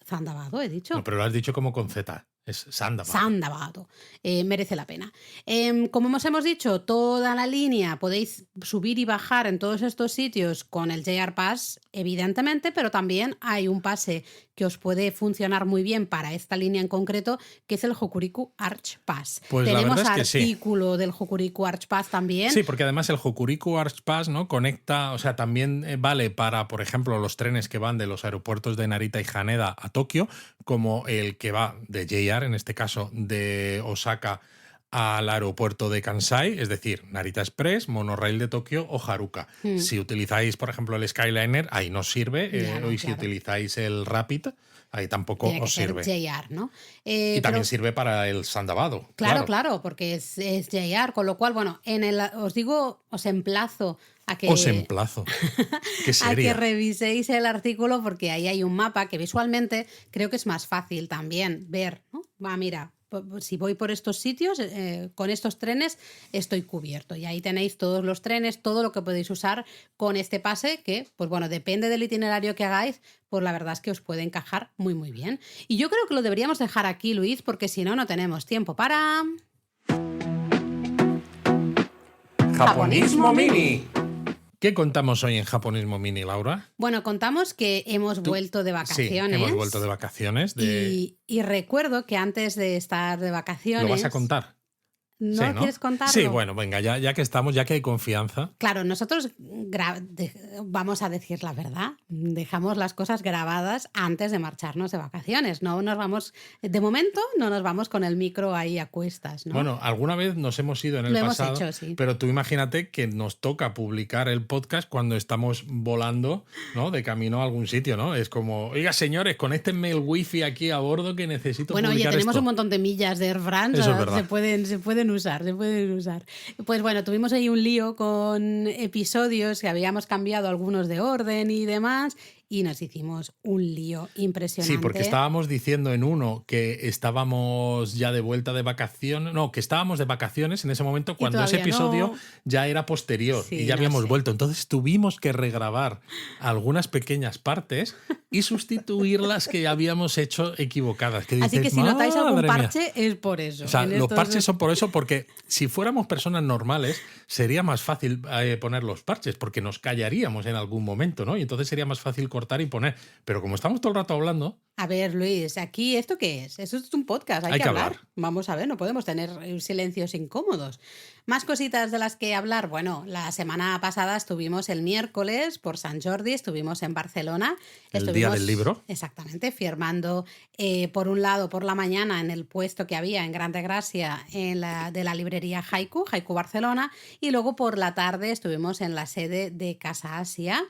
Zandabado, he dicho. No, pero lo has dicho como con Z. Es Zandabado. Zandabado. Merece la pena. Como hemos dicho, toda la línea podéis subir y bajar en todos estos sitios con el JR Pass, evidentemente, pero también hay un pase que os puede funcionar muy bien para esta línea en concreto, que es el Hokuriku Arch Pass. Pues tenemos la verdad es que artículo del Hokuriku Arch Pass también. Sí, porque además el Hokuriku Arch Pass, ¿no?, conecta, o sea, también vale para, por ejemplo, los trenes que van de los aeropuertos de Narita y Haneda a Tokio, como el que va de JR, en este caso de Osaka al aeropuerto de Kansai, es decir, Narita Express, Monorail de Tokio o Haruka. Si utilizáis, por ejemplo, el Skyliner, ahí no sirve, y si utilizáis el Rapid, ahí tampoco Tiene que os ser sirve. JR, ¿no? Y también sirve para el Zandabado. Claro, porque es JR, con lo cual, bueno, os emplazo a que... Os emplazo. Qué seria. A que reviséis el artículo, porque ahí hay un mapa que visualmente creo que es más fácil también ver, ¿no? Mira, si voy por estos sitios, con estos trenes estoy cubierto. Y ahí tenéis todos los trenes, todo lo que podéis usar con este pase que, pues bueno, depende del itinerario que hagáis, pues la verdad es que os puede encajar muy, muy bien. Y yo creo que lo deberíamos dejar aquí, Luis, porque si no, no tenemos tiempo para... Japonismo Mini. ¿Qué contamos hoy en Japonismo Mini, Laura? Bueno, contamos que hemos vuelto de vacaciones. Sí, hemos vuelto de vacaciones. Y recuerdo que antes de estar de vacaciones... ¿Lo vas a contar? ¿No, sí, ¿no? quieres contarlo? Sí, bueno, venga, ya que estamos, ya que hay confianza. Claro, nosotros vamos a decir la verdad, dejamos las cosas grabadas antes de marcharnos de vacaciones. No nos vamos, de momento, no nos vamos con el micro ahí a cuestas, ¿no? Bueno, alguna vez nos hemos ido en el pasado, hemos hecho, sí. Pero tú imagínate que nos toca publicar el podcast cuando estamos volando, ¿no?, de camino a algún sitio, ¿no? Es como, oiga, señores, conéctenme el wifi aquí a bordo que necesito publicar Bueno, oye, tenemos esto. Un montón de millas de Air France, Eso es verdad. se pueden usar. Pues bueno, tuvimos ahí un lío con episodios que habíamos cambiado algunos de orden y demás, y nos hicimos un lío impresionante. Sí, porque estábamos diciendo en uno que estábamos ya de vuelta de vacaciones, no, que estábamos de vacaciones en ese momento cuando ese episodio ya era posterior y ya habíamos vuelto. Entonces tuvimos que regrabar algunas pequeñas partes y sustituir las que habíamos hecho equivocadas. Que dices, así que si notáis algún parche, mía, es por eso. O sea, los parches son por eso, porque si fuéramos personas normales sería más fácil poner los parches, porque nos callaríamos en algún momento, ¿no? Y entonces sería más fácil cortar y poner. Pero como estamos todo el rato hablando... A ver, Luis, aquí, ¿esto qué es? Eso es un podcast, hay que hablar. Vamos a ver, no podemos tener silencios incómodos. Más cositas de las que hablar. Bueno, la semana pasada estuvimos el miércoles por Sant Jordi, estuvimos en Barcelona. El día del libro. Exactamente, firmando por un lado por la mañana en el puesto que había en Grande Gracia de la librería Haiku Barcelona, y luego por la tarde estuvimos en la sede de Casa Asia,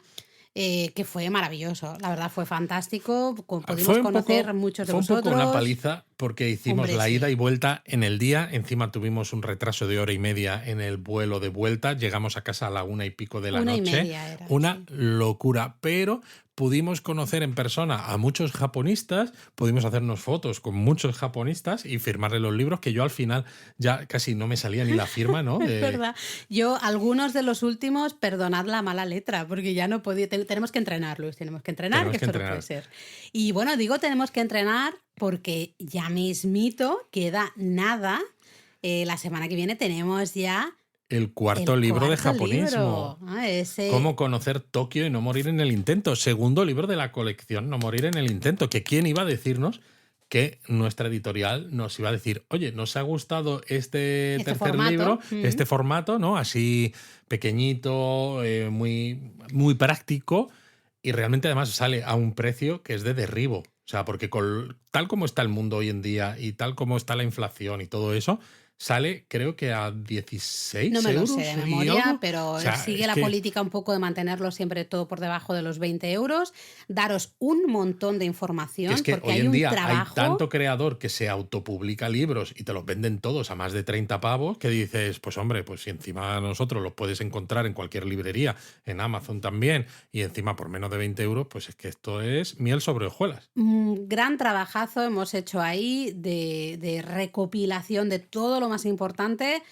que fue maravilloso. La verdad fue fantástico. Pudimos conocer muchos de Fue un vosotros. poco una paliza porque hicimos Hombre, la sí. ida y vuelta en el día. Encima tuvimos un retraso de 1h30 en el vuelo de vuelta. Llegamos a casa a la 1:00 de la 1:30 noche. era, Una sí. locura. Pero pudimos conocer en persona a muchos japonistas, pudimos hacernos fotos con muchos japonistas y firmarle los libros, que yo al final ya casi no me salía ni la firma, ¿no? Es verdad. Yo, algunos de los últimos, perdonad la mala letra, porque ya no podía. Tenemos que entrenar, Luis, tenemos que entrenar, Tenemos que que esto no entrenar. puede ser. Y bueno, digo tenemos que entrenar porque ya mismito queda nada. La semana que viene tenemos ya El cuarto libro de cuarto japonismo. libro. Ese. Cómo conocer Tokio y no morir en el intento. Segundo libro de la colección, No morir en el intento. Que quién iba a decirnos que nuestra editorial nos iba a decir, oye, nos ha gustado este tercer formato. libro, este formato, ¿no? Así pequeñito, muy, muy práctico, y realmente además sale a un precio que es de derribo. O sea, porque tal como está el mundo hoy en día y tal como está la inflación y todo eso, sale creo que a 16 No me lo euros sé de y memoria, algo. pero O sea, sigue es la que- política un poco de mantenerlo siempre todo por debajo de los 20 euros, daros un montón de información, Es que porque hoy hay en un día hay trabajo. tanto creador que se autopublica libros y te los venden todos a más de 30 pavos que dices, pues hombre, pues si encima nosotros los puedes encontrar en cualquier librería, en Amazon también, y encima por menos de 20 euros, pues es que esto es miel sobre hojuelas. Gran trabajazo hemos hecho ahí de recopilación de todo lo más importante,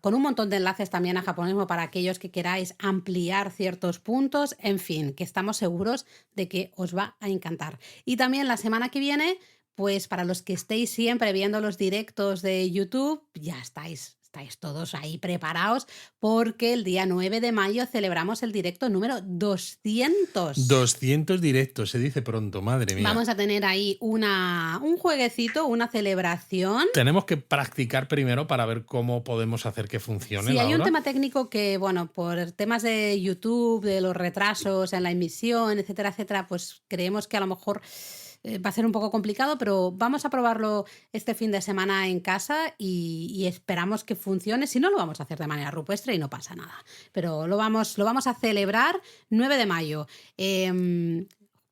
con un montón de enlaces también a japonismo para aquellos que queráis ampliar ciertos puntos. En fin, que estamos seguros de que os va a encantar. Y también la semana que viene, pues para los que estéis siempre viendo los directos de YouTube, ya estáis todos ahí preparados, porque el día 9 de mayo celebramos el directo número 200. 200 directos, se dice pronto, madre mía. Vamos a tener ahí un jueguecito, una celebración. Tenemos que practicar primero para ver cómo podemos hacer que funcione Sí, la hay un hora. tema técnico que, bueno, por temas de YouTube, de los retrasos en la emisión, etcétera, etcétera, pues creemos que a lo mejor va a ser un poco complicado, pero vamos a probarlo este fin de semana en casa y esperamos que funcione. Si no, lo vamos a hacer de manera rupestre y no pasa nada. Pero lo vamos a celebrar 9 de mayo.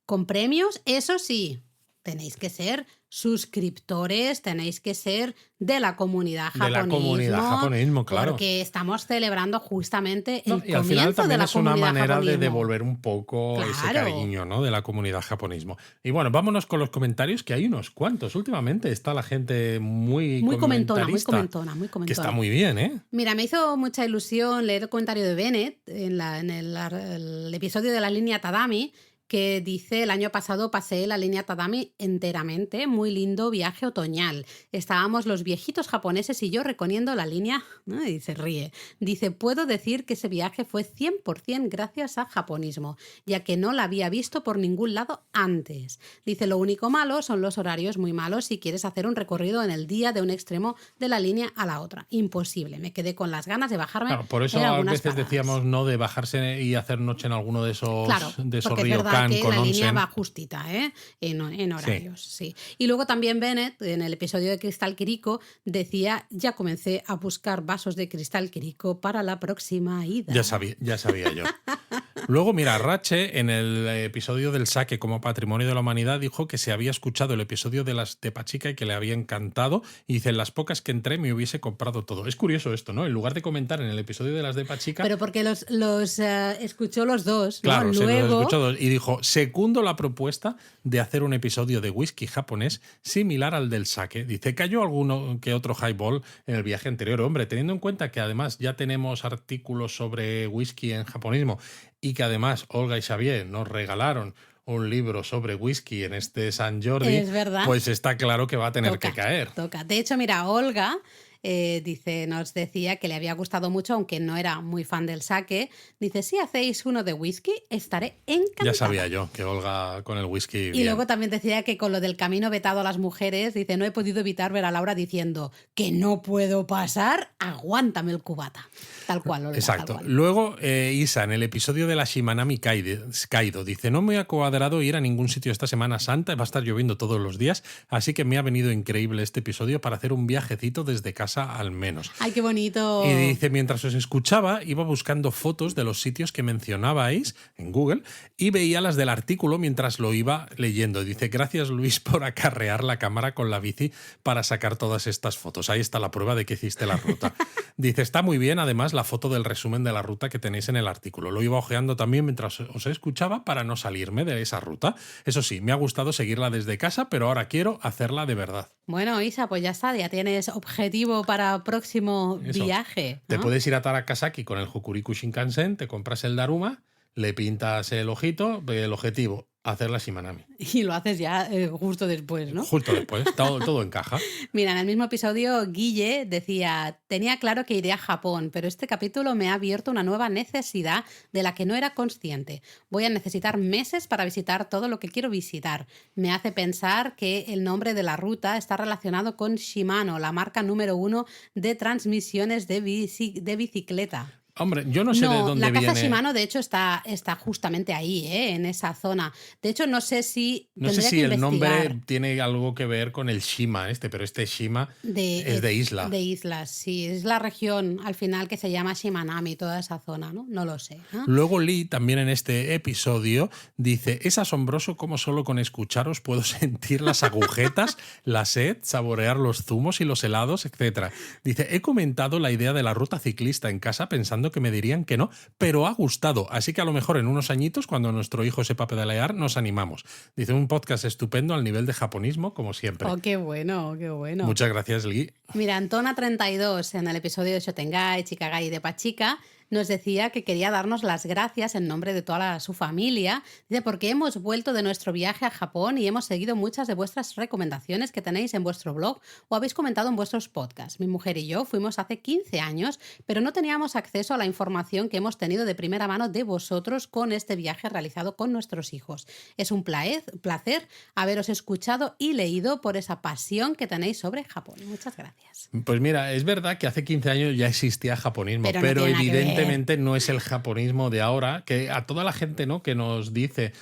Con premios, eso sí, tenéis que ser suscriptores, tenéis que ser de la comunidad De la japonismo. comunidad japonismo, claro. Porque estamos celebrando justamente el Y al final comienzo de también la es una comunidad manera de japonismo. devolver un poco ese Claro. cariño, ¿no? De la comunidad japonismo. Y bueno, vámonos con los comentarios, que hay unos cuantos. Últimamente está la gente muy comentona, muy comentarista, comentona, muy comentona. que está muy bien, ¿eh? Mira, me hizo mucha ilusión leer el comentario de Bennett en el episodio de la línea Tadami, que dice: el año pasado pasé la línea Tadami enteramente, muy lindo viaje otoñal. Estábamos los viejitos japoneses y yo recorriendo la línea, ¿no? Y se ríe. Dice: puedo decir que ese viaje fue 100% gracias a japonismo, ya que no la había visto por ningún lado antes. Dice: lo único malo son los horarios muy malos si quieres hacer un recorrido en el día de un extremo de la línea a la otra. Imposible, me quedé con las ganas de bajarme. Claro, por eso en a algunas veces paradas. decíamos no de bajarse y hacer noche en alguno de esos, Claro, de esos porque es verdad ryokan que con la línea onsen. va justita, ¿eh? en horarios, sí. Y luego también Bennett, en el episodio de Cristal Quirico, decía: ya comencé a buscar vasos de cristal Quirico para la próxima ida. Ya sabía yo. Luego, mira, Rache, en el episodio del saque como patrimonio de la humanidad, dijo que se había escuchado el episodio de las de Pachica y que le había encantado. Y dice: en las pocas que entré me hubiese comprado todo. Es curioso esto, ¿no? En lugar de comentar en el episodio de las de Pachica. Pero porque los escuchó los dos, ¿no? Claro, se Luego, los escuchó dos. Y dijo: secundo la propuesta de hacer un episodio de whisky japonés similar al del sake. Dice: cayó alguno que otro highball en el viaje anterior. Hombre, teniendo en cuenta que además ya tenemos artículos sobre whisky en japonismo y que además Olga y Xavier nos regalaron un libro sobre whisky en este San Jordi, es verdad. pues está claro que va a tener que caer. Toca. De hecho, mira, Olga dice, nos decía que le había gustado mucho, aunque no era muy fan del sake. Dice, si hacéis uno de whisky, estaré encantada. Ya sabía yo que Olga con el whisky Y bien. luego también decía que con lo del camino vetado a las mujeres, dice, no he podido evitar ver a Laura diciendo que no puedo pasar, aguántame el cubata. Tal cual, Olga, Exacto. tal cual. Luego, Isa, en el episodio de la Shimanami Kaido, dice, no me ha cuadrado ir a ningún sitio esta Semana Santa, va a estar lloviendo todos los días, así que me ha venido increíble este episodio para hacer un viajecito desde casa al menos. ¡Ay, qué bonito! Y dice, mientras os escuchaba, iba buscando fotos de los sitios que mencionabais en Google y veía las del artículo mientras lo iba leyendo. Dice, gracias Luis por acarrear la cámara con la bici para sacar todas estas fotos. Ahí está la prueba de que hiciste la ruta. Dice, está muy bien además la foto del resumen de la ruta que tenéis en el artículo. Lo iba ojeando también mientras os escuchaba para no salirme de esa ruta. Eso sí, me ha gustado seguirla desde casa, pero ahora quiero hacerla de verdad. Bueno, Isa, pues ya está, ya tienes objetivo para próximo Eso. viaje, Te ¿no? puedes ir a Tarakasaki con el Hokuriku Shinkansen, te compras el Daruma, le pintas el ojito, el objetivo, hacer la Shimanami. Y lo haces ya justo después, ¿no? Justo después, todo encaja. Mira, en el mismo episodio, Guille decía, tenía claro que iré a Japón, pero este capítulo me ha abierto una nueva necesidad de la que no era consciente. Voy a necesitar meses para visitar todo lo que quiero visitar. Me hace pensar que el nombre de la ruta está relacionado con Shimano, la marca número 1 de transmisiones de bicicleta. Hombre, yo no sé de dónde la casa viene. Shimano, de hecho, está justamente ahí, en esa zona. De hecho, no sé si No sé tendría si que el nombre investigar. tiene algo que ver con el Shima pero este Shima es de isla. De islas, sí. Es la región al final que se llama Shimanami, toda esa zona, ¿no? No lo sé. ¿No? Luego Lee, también en este episodio, dice, es asombroso cómo solo con escucharos puedo sentir las agujetas, la sed, saborear los zumos y los helados, etc. Dice, he comentado la idea de la ruta ciclista en casa pensando que me dirían que no, pero ha gustado, así que a lo mejor en unos añitos, cuando nuestro hijo sepa pedalear, nos animamos. Dice, un podcast estupendo al nivel de japonismo, como siempre. Oh, qué bueno, qué bueno. Muchas gracias, Lee. Mira, Antona32, en el episodio de Shotengai, Chikagai y de Pachika, nos decía que quería darnos las gracias en nombre de toda su familia, dice, porque hemos vuelto de nuestro viaje a Japón y hemos seguido muchas de vuestras recomendaciones que tenéis en vuestro blog o habéis comentado en vuestros podcasts. Mi mujer y yo fuimos hace 15 años, pero no teníamos acceso a la información que hemos tenido de primera mano de vosotros con este viaje realizado con nuestros hijos. Es un placer haberos escuchado y leído por esa pasión que tenéis sobre Japón. Muchas gracias. Pues mira, es verdad que hace 15 años ya existía japonismo, Pero no pero tiene nada que ver. evidentemente no es el japonismo de ahora, que a toda la gente, ¿no?, que nos dice,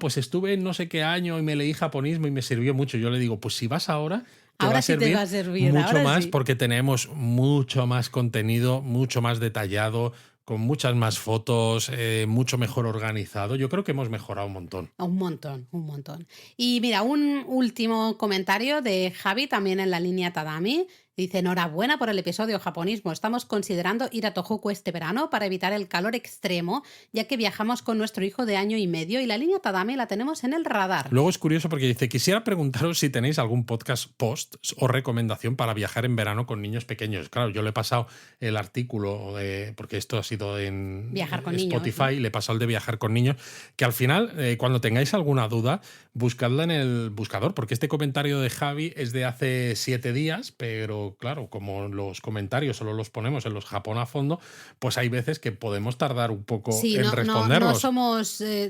pues estuve en no sé qué año y me leí japonismo y me sirvió mucho. Yo le digo, pues si vas ahora, Ahora sí te va a servir, mucho ahora más sí. porque tenemos mucho más contenido, mucho más detallado, con muchas más fotos, mucho mejor organizado. Yo creo que hemos mejorado un montón. Un montón, un montón. Y mira, un último comentario de Javi, también en la línea Tadami. Dice, enhorabuena por el episodio japonismo. Estamos considerando ir a Tohoku este verano para evitar el calor extremo, ya que viajamos con nuestro hijo de 1 año y medio y la línea Tadami la tenemos en el radar. Luego es curioso porque dice, quisiera preguntaros si tenéis algún podcast post o recomendación para viajar en verano con niños pequeños. Claro, yo le he pasado el artículo, porque esto ha sido en Viajar con Spotify, niños, ¿no? le he pasado el de viajar con niños, que al final, cuando tengáis alguna duda, buscadla en el buscador, porque este comentario de Javi es de hace 7 días, pero claro, como los comentarios solo los ponemos en los Japón a fondo, pues hay veces que podemos tardar un poco en responderlos.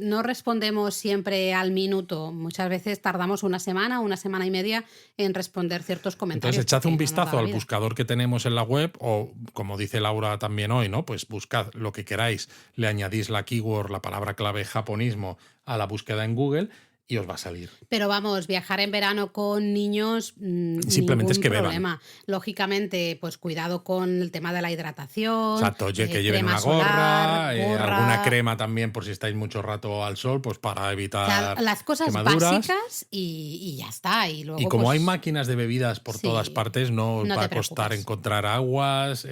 No respondemos siempre al minuto. Muchas veces tardamos una semana y media en responder ciertos comentarios. Entonces, echad un porque no nos da vistazo la al vida. buscador que tenemos en la web o, como dice Laura también hoy, ¿no? Pues buscad lo que queráis, le añadís la keyword, la palabra clave japonismo a la búsqueda en Google y os va a salir. Pero vamos, viajar en verano con niños, Simplemente es que beban. problema. Lógicamente, pues cuidado con el tema de la hidratación. Exacto, que lleven crema una gorra, solar, alguna crema también por si estáis mucho rato al sol, pues para evitar las cosas quemaduras. básicas y ya está. Y luego, Y como pues, hay máquinas de bebidas por sí, todas partes, no os no va a te costar preocupes. encontrar aguas,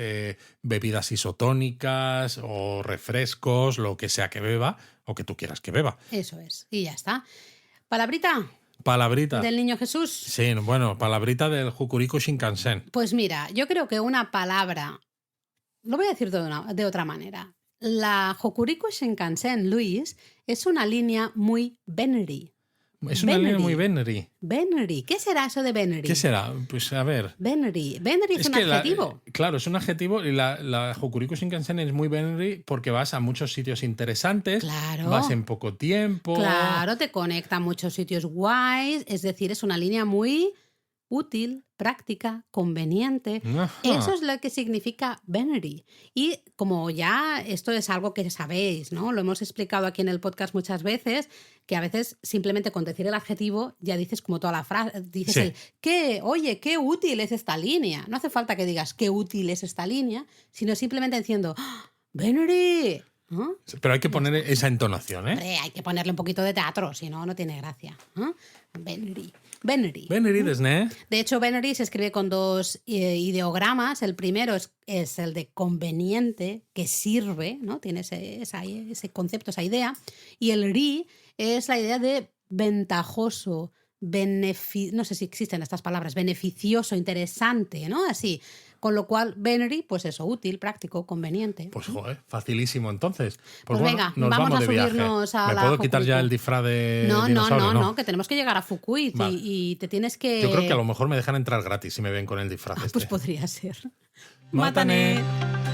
bebidas isotónicas o refrescos, lo que sea que beba o que tú quieras que beba. Eso es. Y ya está. Palabrita Palabrita. del niño Jesús. Sí, bueno, palabrita del Hokuriku Shinkansen. Pues mira, yo creo que una palabra, lo voy a decir de otra manera. La Hokuriku Shinkansen, Luis, es una línea muy Benri. Es una línea muy Benry. Benry. ¿Qué será eso de Benry? ¿Qué será? Pues a ver. Benry. Benry es un adjetivo. Claro, es un adjetivo y la Hokuriku Shinkansen es muy Benry porque vas a muchos sitios interesantes, Claro. vas en poco tiempo. Claro, te conecta a muchos sitios guays, es decir, es una línea muy útil, práctica, conveniente. Ajá. Eso es lo que significa Benry. Y como ya esto es algo que sabéis, ¿no? Lo hemos explicado aquí en el podcast muchas veces, que a veces simplemente con decir el adjetivo ya dices como toda la frase, dices Sí. el qué útil es esta línea. No hace falta que digas qué útil es esta línea, sino simplemente diciendo ¡Ah, Benry! ¿No? Pero hay que poner esa entonación, ¿eh? Hombre, hay que ponerle un poquito de teatro, si no, no tiene gracia. Benry. Benry. Benry desne. De hecho, Benry se escribe con dos ideogramas. El primero es el de conveniente, que sirve, ¿no? Tiene ese concepto, esa idea. Y el ri es la idea de ventajoso, no sé si existen estas palabras, beneficioso, interesante, ¿no? Así. Con lo cual, Benry, pues eso, útil, práctico, conveniente. Pues joder, facilísimo entonces. Pues bueno, venga, nos vamos a de viaje. subirnos a ¿Me la puedo quitar ya Hokuriku? el disfraz de No, dinosaurio? que tenemos que llegar a Fukui Vale. y te tienes que... Yo creo que a lo mejor me dejan entrar gratis si me ven con el disfraz este. Pues podría ser. Mátane. Mátane.